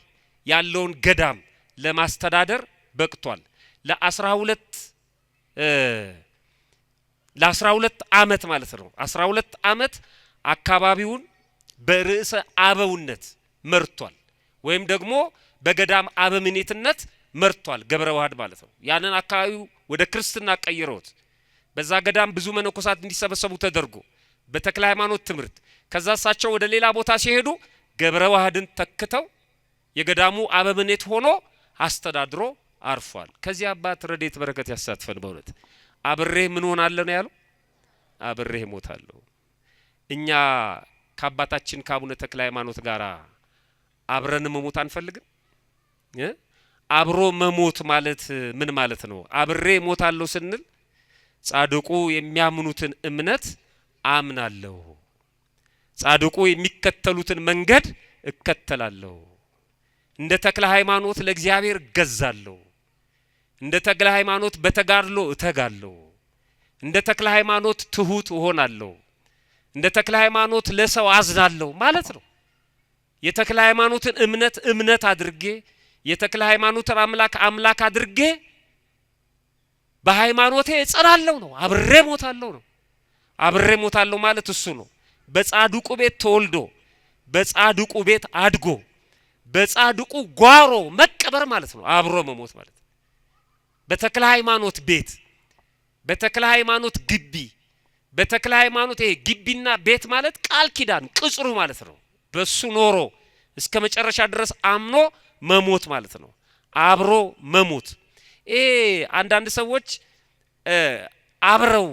ያለውን ገዳም ለማስተዳደር በቅቷል። ለ12 አመት ማለት ነው። 12 አመት አካባቢውን በርዕሰ አበውነት መርቷል፣ ወይም ደግሞ በገዳም አበምኔትነት መርቷል ገብረ ዋህድ ማለት ነው። ያንን አካባቢው ወደ ክርስትና ቀይረውት በዛ ገዳም ብዙ መነኮሳት እንዲሰበሰቡ ተደርጎ በተክለ ሃይማኖት ትምህርት ከዛ እሳቸው ወደ ሌላ ቦታ ሲሄዱ ገብረ ዋህድን ተክተው የገዳሙ አበምኔት ሆኖ አስተዳድሮ አርፏል። ከዚህ አባት ረድኤት በረከት ያሳትፈን። በእውነት አብሬህ ምን ሆናለሁ ነው ያለው? አብሬህ ሞታለሁ። እኛ ከአባታችን ከአቡነ ተክለ ሃይማኖት ጋር አብረን መሞት አንፈልግም? አብሮ መሞት ማለት ምን ማለት ነው? አብሬ ሞታለሁ ስንል ጻድቁ የሚያምኑትን እምነት አምናለሁ፣ ጻድቁ የሚከተሉትን መንገድ እከተላለሁ፣ እንደ ተክለ ሃይማኖት ለእግዚአብሔር ገዛለሁ፣ እንደ ተክለ ሃይማኖት በተጋድሎ እተጋለሁ፣ እንደ ተክለ ሃይማኖት ትሁት እሆናለሁ፣ እንደ ተክለ ሃይማኖት ለሰው አዝናለሁ ማለት ነው። የተክለ ሃይማኖትን እምነት አድርጌ የተክለ ሃይማኖትን አምላክ አድርጌ በሃይማኖቴ እጸናለሁ ነው። አብሬ ሞታለሁ ነው። አብሬ ሞታለሁ ማለት እሱ ነው። በጻድቁ ቤት ተወልዶ በጻድቁ ቤት አድጎ በጻድቁ ጓሮ መቀበር ማለት ነው። አብሮ መሞት ማለት በተክለ ሃይማኖት ቤት፣ በተክለ ሃይማኖት ግቢ፣ በተክለ ሃይማኖት ይሄ ግቢና ቤት ማለት ቃል ኪዳን ቅጽሩ ማለት ነው። በሱ ኖሮ እስከ መጨረሻ ድረስ አምኖ መሞት ማለት ነው። አብሮ መሞት። አንዳንድ ሰዎች አብረው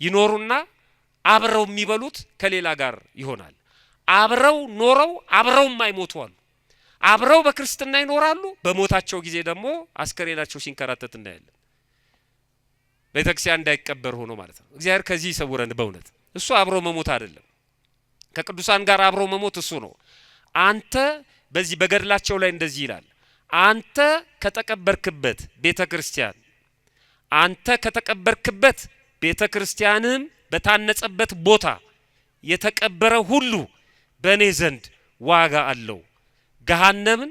ይኖሩና አብረው የሚበሉት ከሌላ ጋር ይሆናል። አብረው ኖረው አብረው የማይሞቱ አሉ። አብረው በክርስትና ይኖራሉ፣ በሞታቸው ጊዜ ደግሞ አስከሬናቸው ሲንከራተት እናያለን። ቤተክርስቲያን እንዳይቀበር ሆኖ ማለት ነው። እግዚአብሔር ከዚህ ይሰውረን። በእውነት እሱ አብሮ መሞት አይደለም። ከቅዱሳን ጋር አብሮ መሞት እሱ ነው። አንተ በዚህ በገድላቸው ላይ እንደዚህ ይላል፣ አንተ ከተቀበርክበት ቤተክርስቲያን፣ አንተ ከተቀበርክበት ቤተክርስቲያንም በታነጸበት ቦታ የተቀበረ ሁሉ በእኔ ዘንድ ዋጋ አለው። ገሃነምን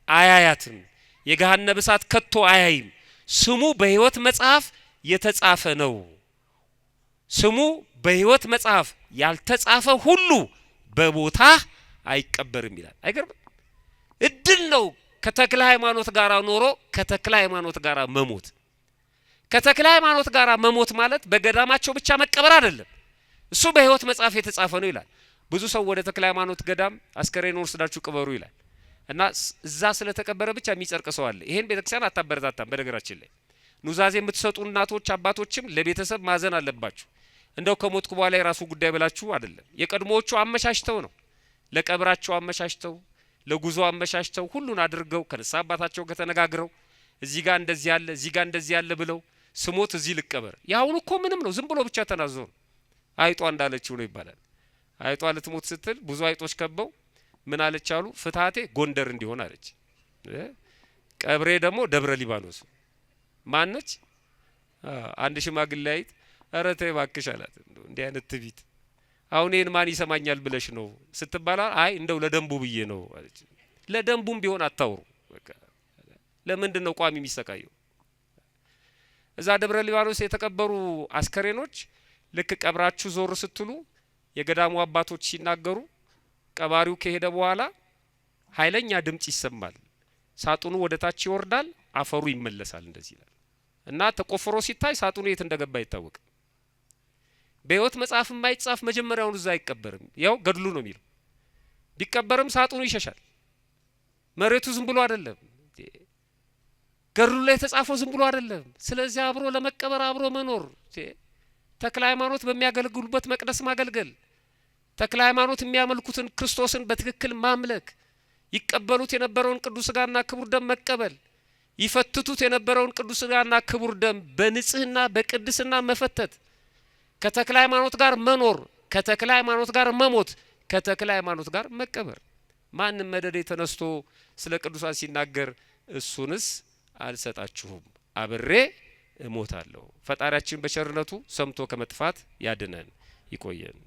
አያያትም፣ የገሃነም እሳት ከቶ አያይም። ስሙ በሕይወት መጽሐፍ የተጻፈ ነው። ስሙ በሕይወት መጽሐፍ ያልተጻፈ ሁሉ በቦታ አይቀበርም ይላል። አይገርም? እድል ነው ከተክለ ሃይማኖት ጋር ኖሮ ከተክለ ሃይማኖት ጋር መሞት። ከተክለ ሃይማኖት ጋር መሞት ማለት በገዳማቸው ብቻ መቀበር አይደለም። እሱ በሕይወት መጽሐፍ የተጻፈ ነው ይላል። ብዙ ሰው ወደ ተክለ ሃይማኖት ገዳም አስከሬን ወስዳችሁ ቅበሩ ይላል እና እዛ ስለተቀበረ ብቻ የሚጸርቅ ሰው አለ። ይሄን ቤተክርስቲያን አታበረታታም። በነገራችን ላይ ኑዛዜ የምትሰጡ እናቶች አባቶችም ለቤተሰብ ማዘን አለባችሁ። እንደው ከሞትኩ በኋላ የራሱ ጉዳይ ብላችሁ አይደለም። የቀድሞዎቹ አመሻሽተው ነው፣ ለቀብራቸው አመሻሽተው፣ ለጉዞ አመሻሽተው ሁሉን አድርገው ከነሳ አባታቸው ከተነጋግረው እዚህ ጋር እንደዚህ ያለ እዚህ ጋር እንደዚህ ያለ ብለው ስሞት እዚህ ልቀበር። ያሁን እኮ ምንም ነው፣ ዝም ብሎ ብቻ ተናዞ ነው። አይጧ እንዳለችው ነው ይባላል። አይጧ ልትሞት ስትል ብዙ አይጦች ከበው ምን አለች አሉ? ፍታቴ ጎንደር እንዲሆን አለች። ቀብሬ ደግሞ ደብረ ሊባኖስ። ማነች? አንድ ሽማግሌ አይት ኧረ ተይ እባክሽ አላት። እንዲህ አይነት ትቢት አሁን ይሄን ማን ይሰማኛል ብለሽ ነው ስትባላ፣ አይ እንደው ለደንቡ ብዬ ነው አለች። ለደንቡም ቢሆን አታውሩ። በቃ ለምንድን ነው ቋሚ የሚሰቃየው? እዛ ደብረ ሊባኖስ የተቀበሩ አስከሬኖች ልክ ቀብራችሁ ዞር ስትሉ የገዳሙ አባቶች ሲናገሩ ቀባሪው ከሄደ በኋላ ኃይለኛ ድምጽ ይሰማል። ሳጥኑ ወደ ታች ይወርዳል፣ አፈሩ ይመለሳል። እንደዚህ ይላል እና ተቆፍሮ ሲታይ ሳጥኑ የት እንደገባ አይታወቅም። በሕይወት መጽሐፍ የማይጻፍ መጀመሪያውን እዛ አይቀበርም። ያው ገድሉ ነው የሚለው። ቢቀበርም ሳጥኑ ይሸሻል። መሬቱ ዝም ብሎ አይደለም። ገድሉ ላይ የተጻፈው ዝም ብሎ አይደለም። ስለዚህ አብሮ ለመቀበር አብሮ መኖር፣ ተክለ ሃይማኖት በሚያገለግሉበት መቅደስ ማገልገል፣ ተክለ ሃይማኖት የሚያመልኩትን ክርስቶስን በትክክል ማምለክ፣ ይቀበሉት የነበረውን ቅዱስ ሥጋና ክቡር ደም መቀበል፣ ይፈትቱት የነበረውን ቅዱስ ሥጋና ክቡር ደም በንጽህና በቅድስና መፈተት፣ ከተክለ ሃይማኖት ጋር መኖር፣ ከተክለ ሃይማኖት ጋር መሞት፣ ከተክለ ሃይማኖት ጋር መቀበር። ማንም መደዴ ተነስቶ ስለ ቅዱሳን ሲናገር እሱንስ አልሰጣችሁም አብሬ እሞታለሁ። ፈጣሪያችን በቸርነቱ ሰምቶ ከመጥፋት ያድነን፣ ይቆየን።